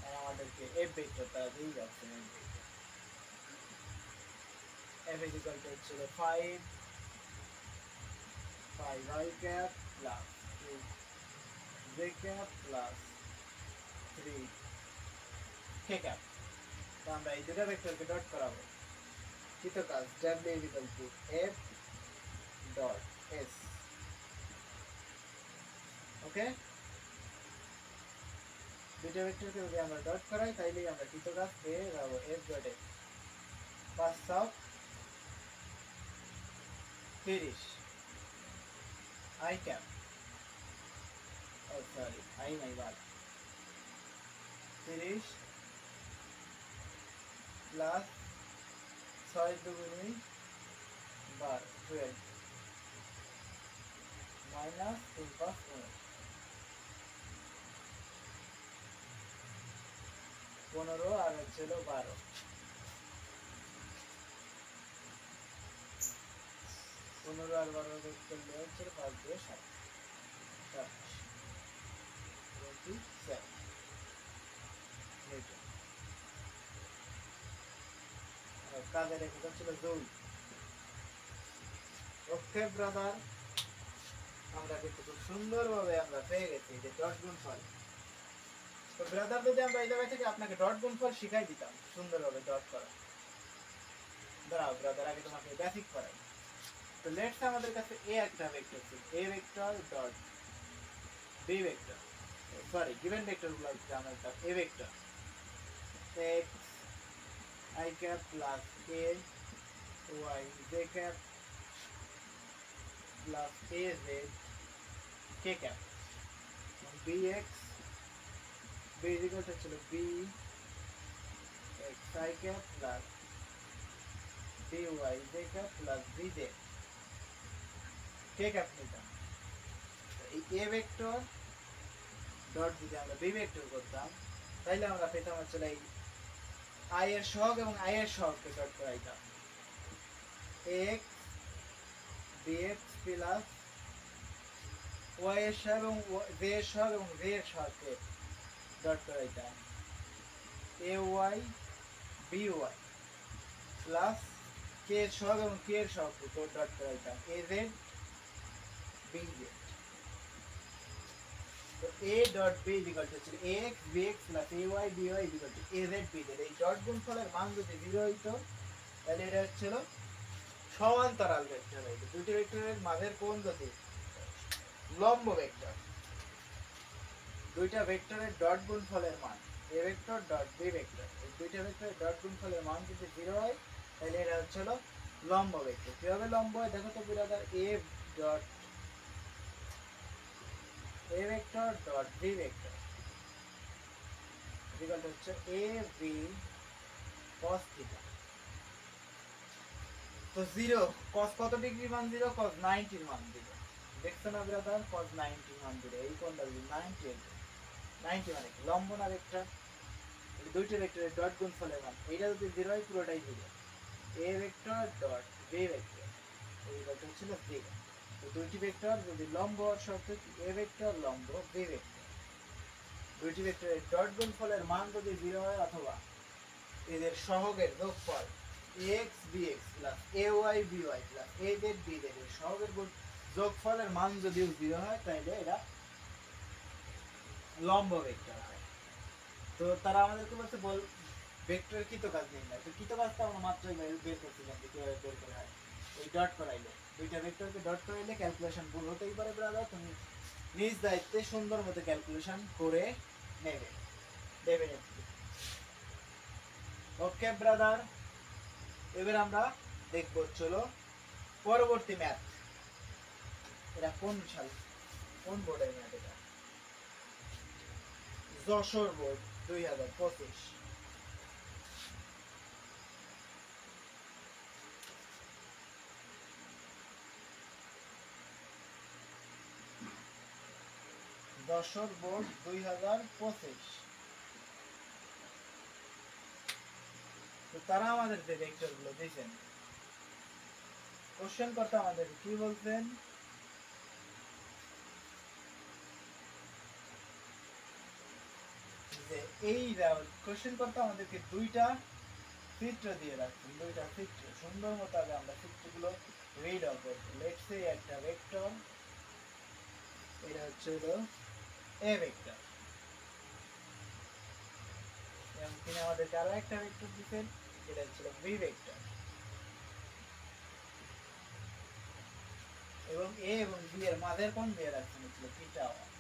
আর আমাদেরকে F vectorটা দিয়ে যাচ্ছে F is equal to হচ্ছে 5 I cap plus 2 J cap plus 3 K cap. তো আমরা এই দুটো ভেক্টরকে ডট করাবো কত কাজ W is equal to F dot S. ওকে, দুটো ভেক্টরকে যদি আমরা ডট করাই তাইলে আমরা কত কাজ পেয়ে যাবো F dot S 5 30 I cap, oh sorry I নাই বাদ 30 প্লাস 6 দুগুণে 12 মাইনাস 3 5 15 আর হচ্ছে 12 15 আর 12 যোগ করলে হচ্ছে 5 2 7 27 নিউটন। আর কাজের একক ছিল জুল। ওকে ব্রাদার, আমরা কিন্তু খুব সুন্দরভাবে আমরা পেয়ে গেছি যে ডট গুণফল। তো ব্রাদার যদি আমরা এই জায়গা থেকে আপনাকে ডট গুণফল শিখাই দিতাম সুন্দরভাবে ডট করা, দাঁড়াও ব্রাদার আগে তোমাকে বেসিক করাই। তো লেটস আমাদের কাছে এ একটা ভেক্টর ছিল, A vector dot B vector, sorry given ভেক্টরগুলো হচ্ছে আমাদের A vector x I cap plus a y j cap plus a z k cap bx b is equal to b x I cap plus by j cap plus bj k cap নিতাম। এই a vector dot যদি আমরা b vector করতাম তাহলে আমরা পেতাম হচ্ছে এই I এর সহগ এবং I এর সহগকে ডট করাইতাম x bx প্লাস y এর সহগ এবং z এর সহগ এবং z এর সহগকে ডট করাইতাম ay by প্লাস k এর সহগ এবং k এর সহগকে ডট করাইতাম az bz। তো a dot b is equal to ax bx plus ay by is equal to az bz। এই ডট গুণফলের মান যদি 0 হইতো তাহলে এটা হচ্ছিল সমান্তরাল ভেক্টর হইতো। দুটি ভেক্টরের মাঝের কোণ যদি লম্ব ভেক্টর, দুইটা ভেক্টরের ডট গুণফলের মান a vector dot b vector, এই দুইটা ভেক্টরের ডট গুণফলের মান যদি 0 হয় তাহলে এটা হচ্ছিল লম্ব ভেক্টর। কিভাবে লম্ব হয় দেখো তো brother, a dot a vector dot b vector equal to হচ্ছে a b cos theta। তো 0 cos কত ডিগ্রি মান 0, cos 90 এর মান 0। দেখছো না ব্রাদার, cos 90 এর মান 0, এই কোণটা যদি 90 90 মানে কি লম্ব না ভেক্টর, এই দুইটা ভেক্টরের ডট গুণফলের মান এইটা যদি 0 হয় পুরোটাই 0। a vector dot b vector এইটা হচ্ছে 0। তো দুইটি ভেক্টর যদি লম্ব হওয়ার শর্তে a ভেক্টর লম্ব b ভেক্টর, দুইটি ভেক্টরের ডট গুণফলের মান যদি 0 হয় অথবা এদের সহগের যোগফল ax bx plus ay by plus az bz এর সহগের যোগফলের মান যদি 0 হয় তাহলে এটা লম্ব ভেক্টর হয়। তো তারা আমাদেরকে বলতে বল ভেক্টরের কৃত কাজ নির্ণয়। তো কৃত কাজটা আমরা মাত্রই বের করছিলাম যে কিভাবে বের করা হয়। এই ডট করাইলে, দুইটা ভেক্টরকে ডট করাইলে ক্যালকুলেশন ভুল হতেই পারে ব্রাদার, তুমি নিজ দায়িত্বে সুন্দর মতো ক্যালকুলেশন করে নেবে ডেফিনেটলি। ওকে ব্রাদার, এবার আমরা দেখব চলো পরবর্তী ম্যাথ। এর এটা কোন সাল, কোন বোর্ডের ম্যাপ? এটা যশোর বোর্ড 2025। যশোর বোর্ড 2025। তো তারা আমাদের যে ভেক্টর গুলো দিয়েছেন, কোশ্চেন করতে আমাদের কি বলছেন, যে এই কোশ্চেন করতে আমাদেরকে দুইটা চিত্র দিয়ে রাখছেন, দুইটা চিত্র সুন্দর মতো আগে আমরা চিত্রগুলো রিড আউট করবো। লেটস সে একটা ভেক্টর, এটা হচ্ছে হলো এ ভেক্টর, এবং তিনি আমাদেরকে আরো একটা ভেক্টর দিচ্ছেন, এটা হচ্ছে বি ভেক্টর, এবং এ এবং বি এর মাঝের কোণ দিয়ে রাখছেন হচ্ছে থিটা 1।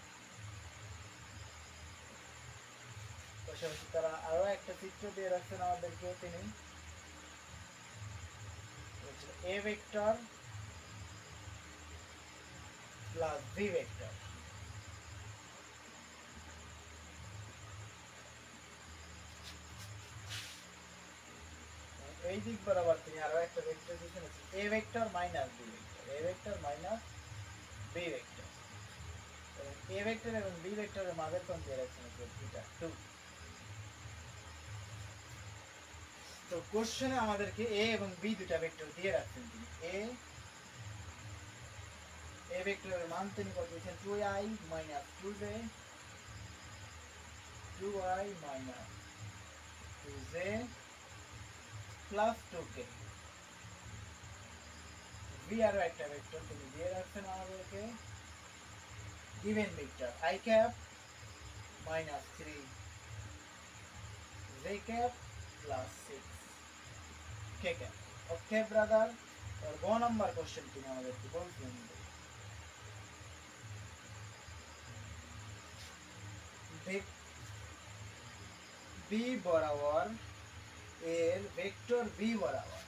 পাশাপাশি তারা আরো একটা চিত্র দিয়ে রাখছেন আমাদেরকে, তিনি A vector plus B vector. এই দিক বরাবর তিনি আরো একটা ভেক্টর দিয়েছেন A vector minus B vector, A vector minus B vector, এবং এ ভেক্টর এবং বি ভেক্টরের মাঝের কোণ দিয়ে রাখছেন থিটা 2। তো কোশ্চেনে আমাদেরকে এ এবং বি দুটা ভেক্টর দিয়ে রাখছেন তিনি। এ ভেক্টরের মান তিনি কত দিয়েছেন, 2i minus 2j, 2i minus 2j plus 2k। B আরো একটা ভেক্টর তিনি দিয়ে রাখছেন আমাদেরকে, given vector I cap minus 3 j cap plus 6 k cap। Okay brother, और 1 number question তিনি আমাদেরকে বলছেন বি বরাবর এর ভেক্টর বি বরাবর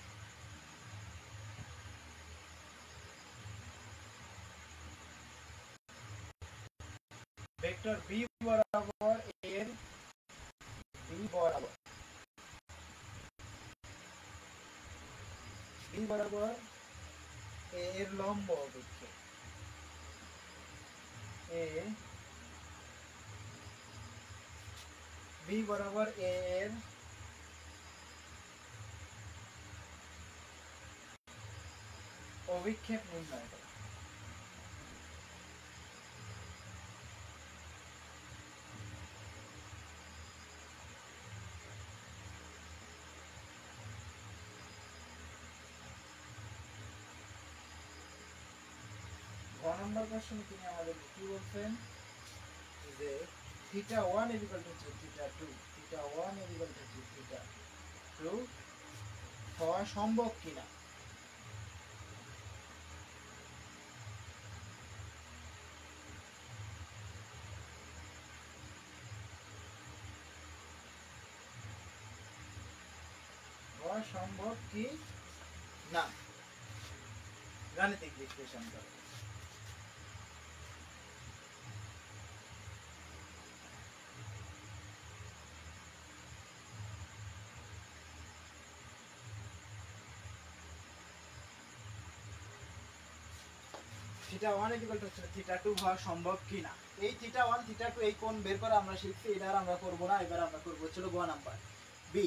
ভেক্টর বি বরাবর এর বি বরাবর বি বরাবর এর লম্ব অভিক্ষেপ, এ বি বরাবর এর অভিক্ষেপ নির্ণয় করে। নম্বর কোশ্চেনে তিনি আমাদেরকে কি বলছেন, যে theta 1 equal to theta 2, theta 1 equal to theta 2 হওয়া সম্ভব কিনা। হওয়া সম্ভব কি না, গাণিতিক বিশ্লেষণ করে। থিটা 1 ইকুয়াল টু থিটা 2 হওয়া সম্ভব কিনা। এই থিটা 1 থিটা 2 এই কোণ বের করা আমরা শিখছি, এটা আর আমরা করব না। এবার আমরা করব হচ্ছে 1 নাম্বার বি,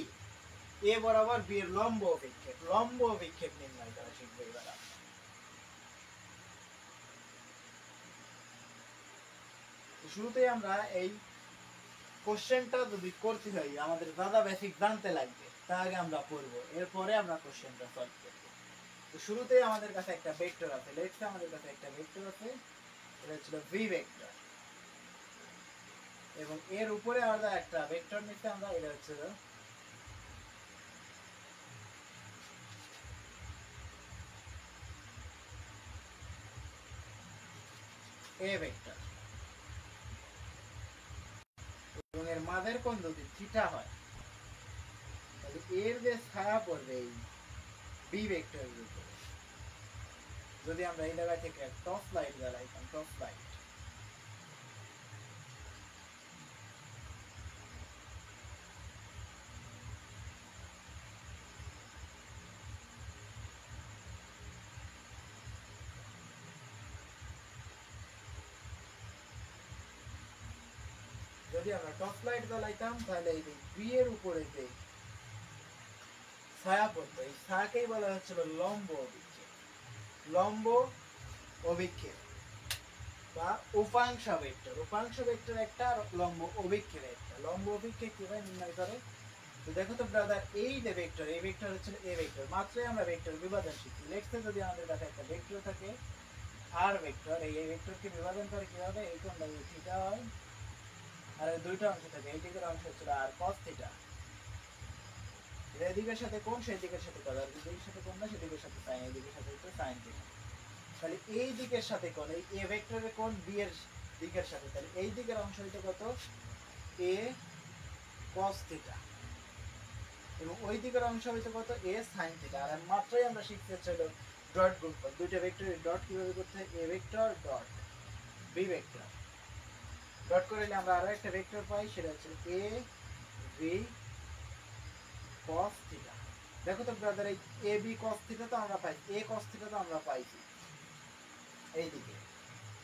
এ বরাবর বি এর লম্ব অভিক্ষেপ, লম্ব অভিক্ষেপ নির্ণয় করা শিখব এবার আমরা। শুরুতেই আমরা এই কোশ্চেনটা যদি করতে হয় আমাদের দাদা বেসিক জানতে লাগবে, তা আগে আমরা করব, এরপরে আমরা কোশ্চেনটা সলভ করব। তো শুরুতেই আমাদের কাছে একটা ভেক্টর আছে, লেটস সে আমাদের কাছে একটা ভেক্টর আছে, এটা হচ্ছে ভি ভেক্টর, এবং এর উপরে আমরা একটা ভেক্টর নিতে আমরা, এটা হচ্ছে এ ভেক্টর, এবং এর মাঝের কোণ যদি থিটা হয়, তাহলে এর যে ছায়া পড়বে এই বি ভেক্টরের উপরে, যদি আমরা এই জায়গা থেকে টর্চ লাইট জ্বালাই যদি আমরা টপ লাইট জ্বালাইতাম তাহলে এই বি এর উপরে যে ছায়া পড়তো এই ছায়াকেই বলা হচ্ছিল লম্ব অভিক্ষেপ। লম্ব অভিক্ষেপ বা উপাংশ ভেক্টর। উপাংশ ভেক্টর একটা আর লম্ব অভিক্ষেপ একটা। লম্ব অভিক্ষেপ কিভাবে নির্ণয় করে? তো দেখো তো ব্রাদার, এই যে ভেক্টর, এই ভেক্টর হচ্ছে এ ভেক্টর। মাত্রই আমরা ভেক্টর বিভাজন শিখি। লেখতে যদি আমাদের কাছে একটা ভেক্টর থাকে আর ভেক্টর, এই ভেক্টরকে বিভাজন করে কিভাবে? এই কোণটা থিটা হয় আর এই দুইটা অংশ থাকে। এই দিকের অংশ হচ্ছে আর cos থিটা। এই দিকের সাথে কোণ, সেই দিকের সাথে cos, আর এই দিকের সাথে কোণ না, সেই দিকের সাথে sin, এই দিকের সাথে হচ্ছে sin থিটা। তাহলে এই দিকের সাথে কোণ, এই এ ভেক্টরের কোণ বি এর দিকের সাথে, তাহলে এই দিকের অংশ হইতে কত? a cos থিটা এবং ওই দিকের অংশ হইতে কত? a sin theta. আর মাত্রই আমরা শিখতে ছিল ডট গুণফল। দুইটা ভেক্টরের ডট কিভাবে করতে হয়? a vector dot b vector dot করলে আমরা আরো একটা ভেক্টর পাই, সেটা হচ্ছে a b cos থিটা। দেখো তো ব্রাদার, এই a b cos থিটা তো আমরা পাই, a cos থিটা তো আমরা পাইছি এইদিকে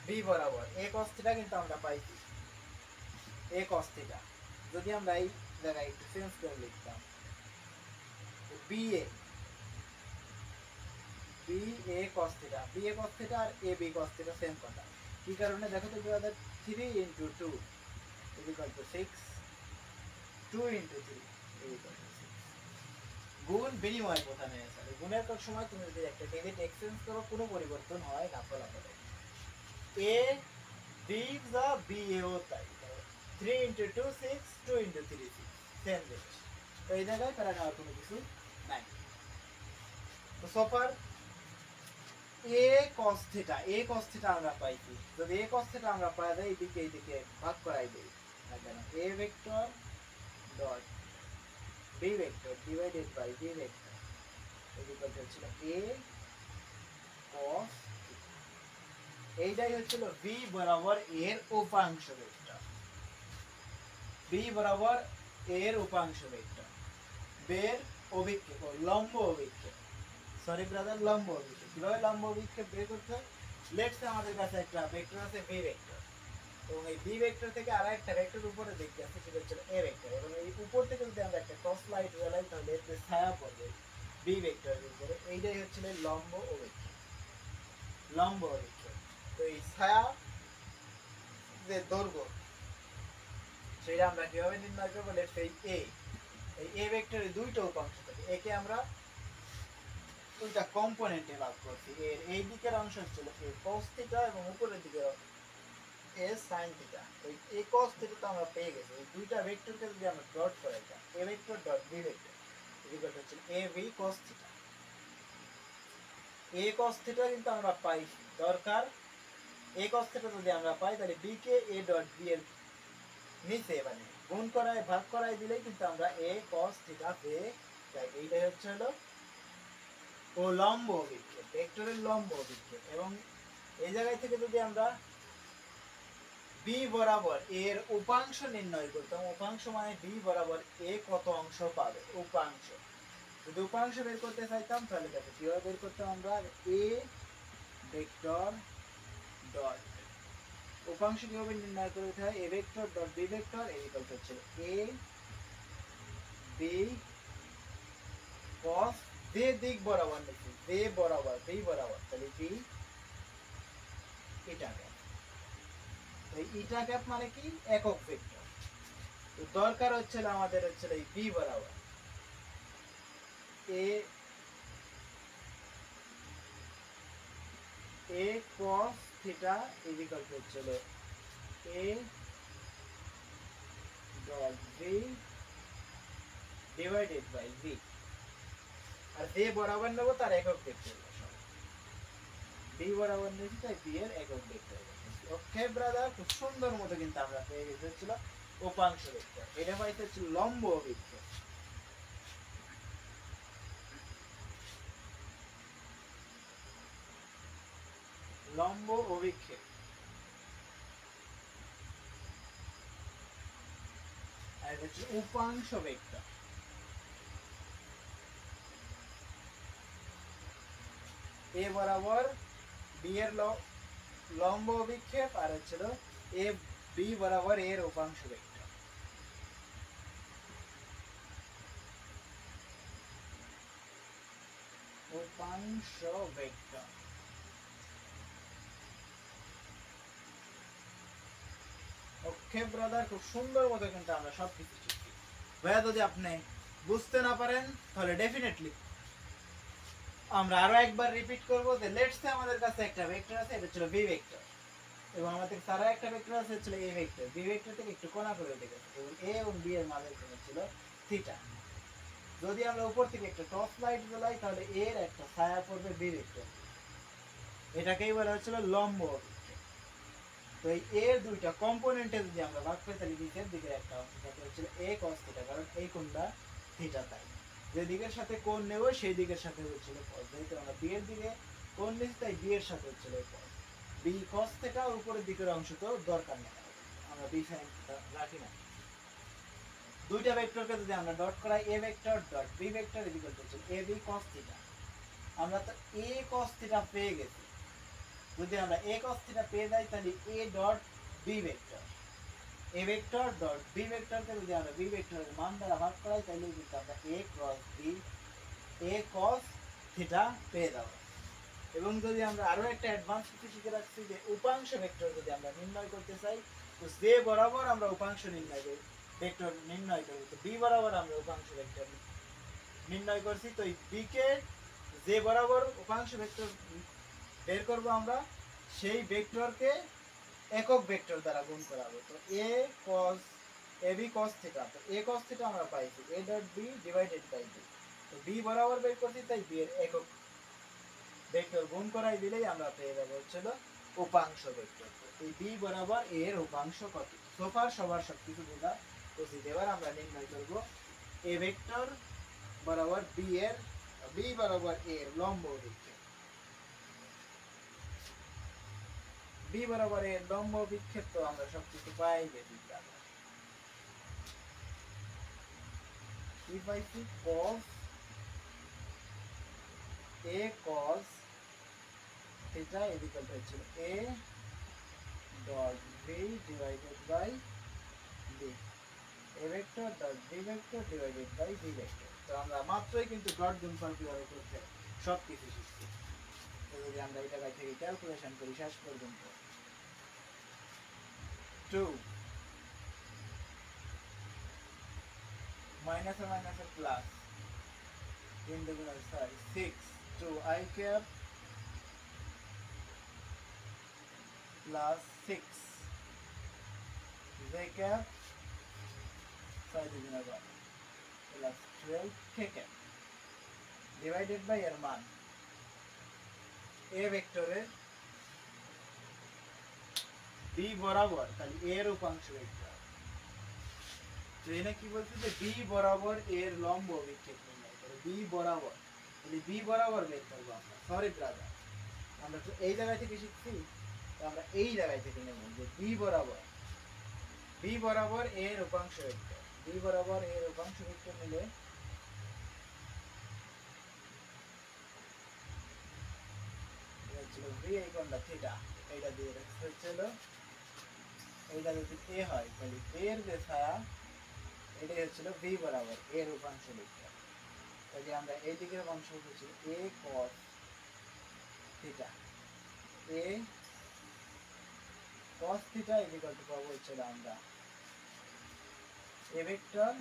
b বরাবর, a cos থিটা কিন্তু আমরা পাইছি a cos থিটা। যদি আমরা এই জায়গায় একটু চেঞ্জ করে লিখতাম ba cos theta, ba cos theta আর a b cos theta same কথা। কি কারণে? দেখো তো ব্রাদার, 3 * 2 = 6, 2 * 3 = 6। গুণ বিনিময় প্রথা মেনে চলে। গুণের সময় তুমি যদি একটা ডিজিট এক্সচেঞ্জ করো কোনো পরিবর্তন হয় না ফলাফলে। a দিক যা b এও তাই। 3 * 2 6, 2 * 3 6, সেম জিনিস। তো এই জায়গায় প্যারা নেওয়ার কোনো কিছু নাই। তো সফার a cos theta, a cos theta আমরা পাইছি। যদি a cos থিটা আমরা পাই দেই, এইদিকে ভাগ করাই দেই না কেন, a vector dot b vector divided by b vector equal to হচ্ছে a cos থিটা। এইটাই হচ্ছিল b বরাবর এর উপাংশ ভেক্টর। b বরাবর এর উপাংশ ভেক্টর। বের অভিক্ষেপ, লম্ব অভিক্ষেপ, সরি ব্রাদার, লম্ব অভিক্ষেপ। কিভাবে লম্ব অভিক্ষেপ বের করতে হয়? লেটস আমাদের কাছে একটা ভেক্টর আছে b ভেক্টর, এবং এই b ভেক্টর থেকে আরেকটা ভেক্টর উপরে দেখতে আছে, সেটা হচ্ছে a ভেক্টর। এবং এই উপর থেকে যদি আমরা একটা টর্চ লাইট জ্বালাই তাহলে এর যে ছায়া পড়বে b ভেক্টরের উপরে, এইটাই হচ্ছে লম্ব অভিক্ষেপ। লম্ব অভিক্ষেপ। তো এই ছায়া যে দৈর্ঘ্য, সেটা আমরা কিভাবে নির্ণয় করবো? লেটস এই a ভেক্টরের দুইটা উপাংশ থাকে। একে আমরা দুইটা কম্পোনেন্টে ভাগ করছি। এর এই দিকের অংশ হচ্ছিল a cos থিটা এবং উপরের দিকে a sin থিটা। ওই a cos থিটা তো আমরা পেয়ে গেছি। এই দুইটা ভেক্টরকে যদি আমরা ডট করাইতাম, a vector dot b vector equal হচ্ছে a b cos theta. a cos theta কিন্তু আমরা পাইছি, দরকার a cos থিটা যদি আমরা পাই তাহলে b K a dot b এর নিচে মানে গুণ করায় ভাগ করায় দিলেই কিন্তু আমরা a cos থিটা পেয়ে যাই। এইটাই হচ্ছে হলো ও লম্ব অভিক্ষেপ, ভেক্টরের লম্ব অভিক্ষেপ। এবং এই জায়গায় থেকে যদি আমরা b বরাবর এর উপাংশ নির্ণয় করতাম, উপাংশ মানে b বরাবর a কত অংশ পাবে, উপাংশ। যদি উপাংশ বের করতে চাইতাম তাহলে দেখো কিভাবে বের করতাম আমরা, a ভেক্টর ডট উপাংশ কিভাবে নির্ণয় করতে হয়, a vector dot b vector equal to হচ্ছে a b cos, যে দিক বরাবর লিখি, যে বরাবর b বরাবর, তাহলে b এটা গ্যাপ। এই ইটা গ্যাপ মানে কি? একক ভেক্টর। তো দরকার হচ্ছে আমাদের হচ্ছে এই b বরাবর a cos theta equal to হচ্ছে a dot b divided by b। আর যে বরাবর নেব তার একক ভেক্টর, b বরাবর নিয়েছি তাই b এর একক ভেক্টর। ওকে ব্রাদার, খুব সুন্দর মতো কিন্তু আমরা পেয়ে গেছিল উপাংশ ভেক্টর। এটা পাইতে হচ্ছে লম্ব অভিক্ষেপ। লম্ব অভিক্ষেপ আর এটা হচ্ছে উপাংশ ভেক্টর। a বরাবর b এর লম্ব অভিক্ষেপ আর হচ্ছে a b বরাবর এর উপাংশ ভেক্টর। উপাংশ ভেক্টর। ওকে ব্রাদার, খুব সুন্দর মতো কিন্তু আমরা সবকিছু শিখছি। ভাইয়া যদি আপনি বুঝতে না পারেন তাহলে ডেফিনেটলি আমরা আরো একবার রিপিট করব যে লেটস সে আমাদের কাছে একটা ভেক্টর আছে, এটা ছিল বি ভেক্টর, এবং আমাদের তারা একটা ভেক্টর আছে ছিল এ ভেক্টর। বি ভেক্টর থেকে একটু কোণা করে দেখেছে এবং এ এবং বি এর মাঝের কোণ ছিল থিটা। যদি আমরা উপর থেকে একটা টর্চ লাইট জ্বলাই তাহলে এর একটা ছায়া পড়বে বি ভেক্টর, এটাকেই বলা হচ্ছিল লম্ব ভেক্টর। তো এই এর দুইটা কম্পোনেন্টে যদি আমরা ভাগ করি তাহলে নিচের দিকের একটা অংশ থাকে হচ্ছিল এ cos থিটা, কারণ এই কোণটা থিটা, তাই যে দিকের সাথে কোণ নেব সেই দিকের সাথে হচ্ছিল cos। যেহেতু আমরা বি এর দিকে কোণ নিচ্ছি তাই বি এর সাথে হচ্ছিল cos। বি cos থিটা উপরের দিকের অংশ তো দরকার নেই, আমরা বি sin রাখি না। দুইটা ভেক্টরকে যদি আমরা ডট করাই এ vector dot B vector equal to হচ্ছে এ বি cos থিটা। আমরা তো এ cos থিটা পেয়ে গেছি, যদি আমরা এ cos থিটা পেয়ে যাই তাহলে a dot B vector, A vector dot b ভেক্টরকে যদি আমরা বি ভেক্টরের মান দ্বারা ভাগ করাই তাহলে কিন্তু আমরা এ cross B A cos theta পেয়ে যাব। এবং যদি আমরা আরো একটা অ্যাডভান্স কিছু শিখে রাখছি যে উপাংশ ভেক্টর যদি আমরা নির্ণয় করতে চাই তো যে বরাবর আমরা উপাংশ নির্ণয় করি ভেক্টর নির্ণয় করব, তো বি বরাবর আমরা উপাংশ ভেক্টর নির্ণয় করছি, তো এই বি কে যে বরাবর উপাংশ ভেক্টর বের করব আমরা সেই ভেক্টরকে একক ভেক্টর দ্বারা গুণ করাবো। তো a cos a B cos theta, তো এ cos থিটা আমরা পাইছি a dot b divided by b, তো বি বরাবর বের করছি তাই বি এর একক ভেক্টর গুণ করাই দিলেই আমরা পেয়ে যাবো হচ্ছিল উপাংশ ভেক্টর। তো এই বি বরাবর a এর উপাংশ কত, সোফার সবার সবকিছু বোঝা উচিত। এবার আমরা নির্ণয় করব এ ভেক্টর বরাবর বি এর বি বরাবর a এর লম্ব বিক্ষেপ। বি বরাবর এর লম্ব বিক্ষেপ তো আমরা সবকিছু পাই গেছি, কি পাইছি cos a cos theta equal to হচ্ছে a dot b divided by b, a vector dot b vector divided by b vector. তো আমরা মাত্রই কিন্তু ডট গুণফল কিভাবে করতে সবকিছু শিখছি। তো যদি আমরা এই জায়গা থেকে ক্যালকুলেশন করি শেষ পর্যন্ত 2 minus a minus a plus 3 দুগুণ 6 2 i cap plus 6 j cap 6 দুগুণ 12 plus 12 k cap divided by এর মান এ ভেক্টরের বি বরাবর তাহলে এর উপাংশ ভেক্টর। তো এখানে কি বলছে যে বি বরাবর এর লম্ব বিক্ষেপ নির্ণয় করে, বি বরাবর, তাহলে বি বরাবর বের করবো আমরা। সরি ব্রাদার, আমরা তো এই জায়গা থেকে শিখছি, তো আমরা এই জায়গায় থেকে নেব যে বি বরাবর এর উপাংশ ভেক্টর, বি বরাবর এর উপাংশ ভেক্টর নিলে বি এই কোণটা থিটা, এইটা দিয়ে হচ্ছিল এইটা যদি এ হয় তাহলে এর যে ছায়া এটাই হচ্ছিল বি বরাবর এর উপাংশ ভেক্টর। তাহলে আমরা এই দিকের অংশ হচ্ছে a cos theta, a cos theta equal to পাবো হচ্ছিল আমরা a vector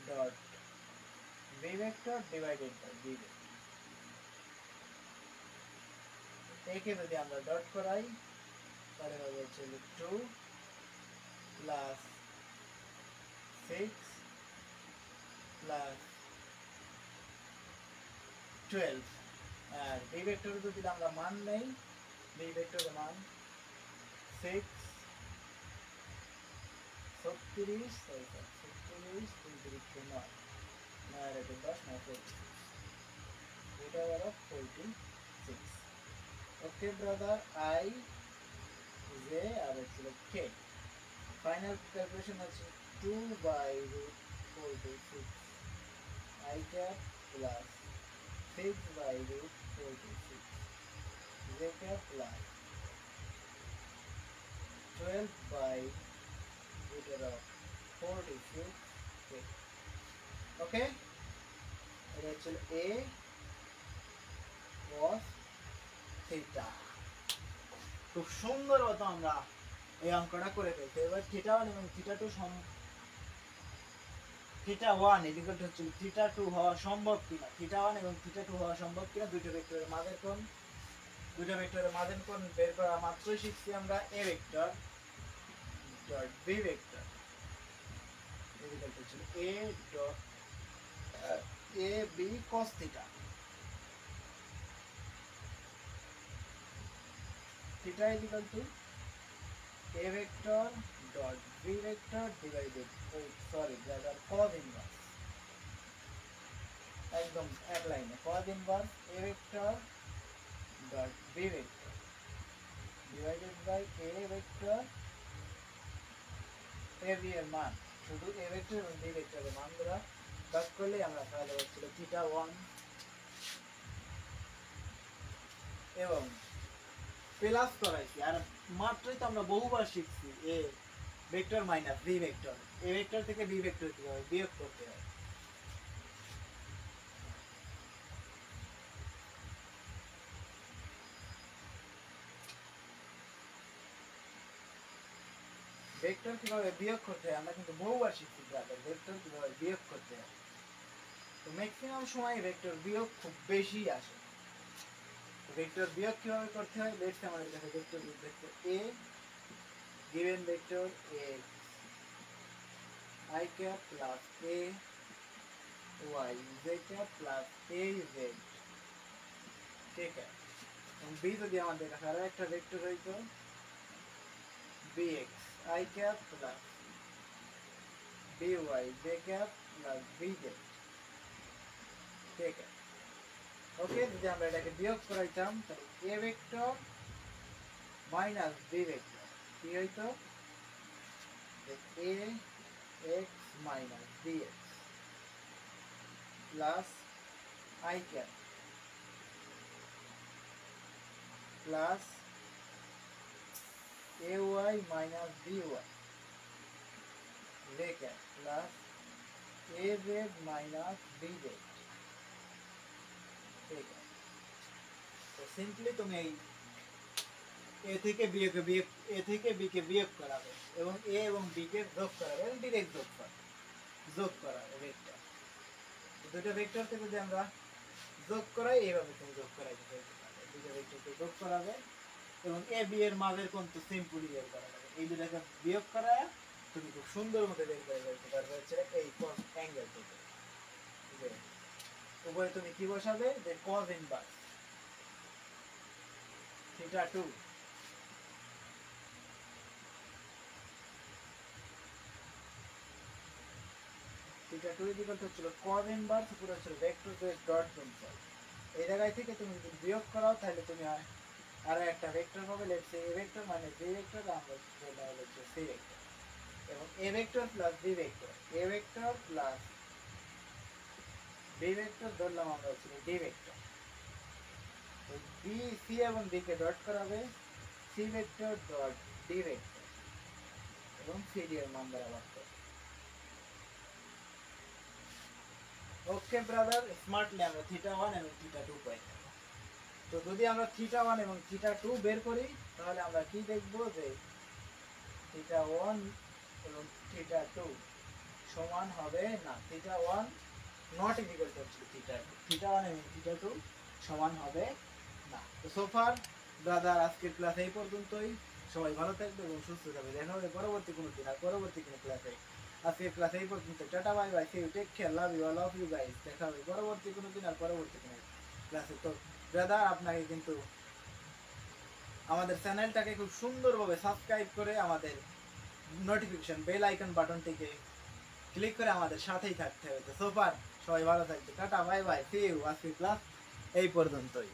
dot B vector divided by b vector. একে যদি আমরা ডট করাই তাহলে হবে হচ্ছে 2 প্লাস 6 প্লাস 12, আর বি ভেক্টর যদি আমরা মান নেই, বি ভেক্টরের মান 6 36 36 3 9 9 আর 10 9 এটা হলো 46। ওকে ব্রাদার, আই জে আর হচ্ছে কে, ফাইনাল ক্যালকুলেশন হচ্ছে 2 by root 46 i cap plus 6 by root 46 j cap plus 12 by root of 46 k. Okay, এটা হচ্ছে এ cos থিটা। খুব সুন্দর মতো আমরা এই অঙ্কটা করে ফেলতে। এবার থিটা 1 এবং থিটা 2 থিটা 1 ইকুয়াল টু হচ্ছে থিটা 2 হওয়া সম্ভব কিনা, থিটা 1 এবং থিটা 2 হওয়া সম্ভব কিনা, দুটো ভেক্টরের মাঝের কোণ বের করা মাত্রই শিখছি আমরা। A vector dot B vector equal to a dot a B cos theta. Theta equal to a vector dot b vector divided cos inverse, একদম এক লাইনে cos inverse a vector dot b vector divided by a vector a b এর মান, শুধু a vector এবং b vector এর মানগুলো বাদ করলে আমরা পাওয়া যাচ্ছিল থিটা 1 এবং প্লাস করাইছি। আর মাত্রই তো আমরা বহুবার শিখছি a vector minus B vector, A vector থেকে বি ভেক্টর কিভাবে বিয়োগ করতে হয়। ভেক্টর কিভাবে বিয়োগ করতে হয় আমরা কিন্তু বহুবার শিখছি ব্রাদার, ভেক্টর কিভাবে বিয়োগ করতে হয়। তো ম্যাক্সিমাম সময় ভেক্টর বিয়োগ খুব বেশি আসে। ভেক্টর বিয়োগ কিভাবে করতে হয়, লেটস আমাদের কাছে vector A given vector a I cap plus a y z cap plus a z, ঠিক আছে। এবং b যদি আমাদের কাছে আরো একটা ভেক্টর হইতো bx I cap plus by z cap plus bz, ঠিক আছে। ওকে, যদি আমরা এটাকে বিয়োগ করাইতাম তাহলে a vector minus b vector কি হইতো, a x minus bx plus I cap plus ay minus by z cap plus az minus bz, ঠিক আছে। তো সিম্পলি তুমি এই এ থেকে বি কে বিয়োগ করাবে এবং এ এবং বি কে যোগ করাবে এবং ডিরেক্ট যোগ করাবে ভেক্টর। দুটো ভেক্টর থেকে যদি আমরা যোগ করাই এইভাবে তুমি যোগ করাইতে পারবে, দুটো ভেক্টরকে যোগ করাবে এবং এ বি এর মাঝের কোণ তো সিম্পলি বের করা যাবে। এই দুটাকে বিয়োগ করায় তুমি খুব সুন্দর মতো বের করে ফেলতে পারবে হচ্ছে এই cos অ্যাঙ্গেল থেকে। উপরে তুমি কি বসাবে, যে cos inverse theta 2 theta 2 equal to ছিল cos ইনভার্স পুরো ছিল ভেক্টর ডট গুণফল। এই জায়গায় থেকে তুমি যদি বিয়োগ করাও তাহলে তুমি আরো একটা ভেক্টর পাবে, লেটস সে a ভেক্টর মানে b ভেক্টর, আমরা বলা হচ্ছে c ভেক্টর এবং a vector plus b vector, a vector plus b vector ধরলাম আমরা হচ্ছে d ভেক্টর। তো b c এবং d কে ডট করাবে c vector dot d vector এবং c d এর মান দ্বারা ভাগ করবে। ওকে ব্রাদার, স্মার্টলি আমরা থিটা 1 এবং থিটা 2 পাই। তো যদি আমরা থিটা 1 এবং থিটা 2 বের করি তাহলে আমরা কি দেখব, যে থিটা 1 এবং থিটা 2 সমান হবে না, theta 1 not equal to theta 2, theta 1 এবং থিটা 2 সমান হবে না। তো সোফার ব্রাদার আজকের ক্লাস এই পর্যন্তই। সবাই ভালো থাকবে এবং সুস্থ থাকবে। দেখা হবে পরবর্তী কোনো দিন আর পরবর্তী কোনো ক্লাসে। আজকের ক্লাস এই পর্যন্ত। Tata bye bye, see you, take care, love you, I love you guys. দেখা হবে পরবর্তী কোনো দিন আর পরবর্তী কোনো ক্লাসে। তো ব্রাদার আপনাকে কিন্তু আমাদের চ্যানেলটাকে খুব সুন্দরভাবে সাবস্ক্রাইব করে আমাদের নোটিফিকেশন বেল আইকন বাটনটিকে ক্লিক করে আমাদের সাথেই থাকতে হবে। তো সোফার সবাই ভালো থাকবে। Tata bye bye, see you. আজকের ক্লাস এই পর্যন্তই।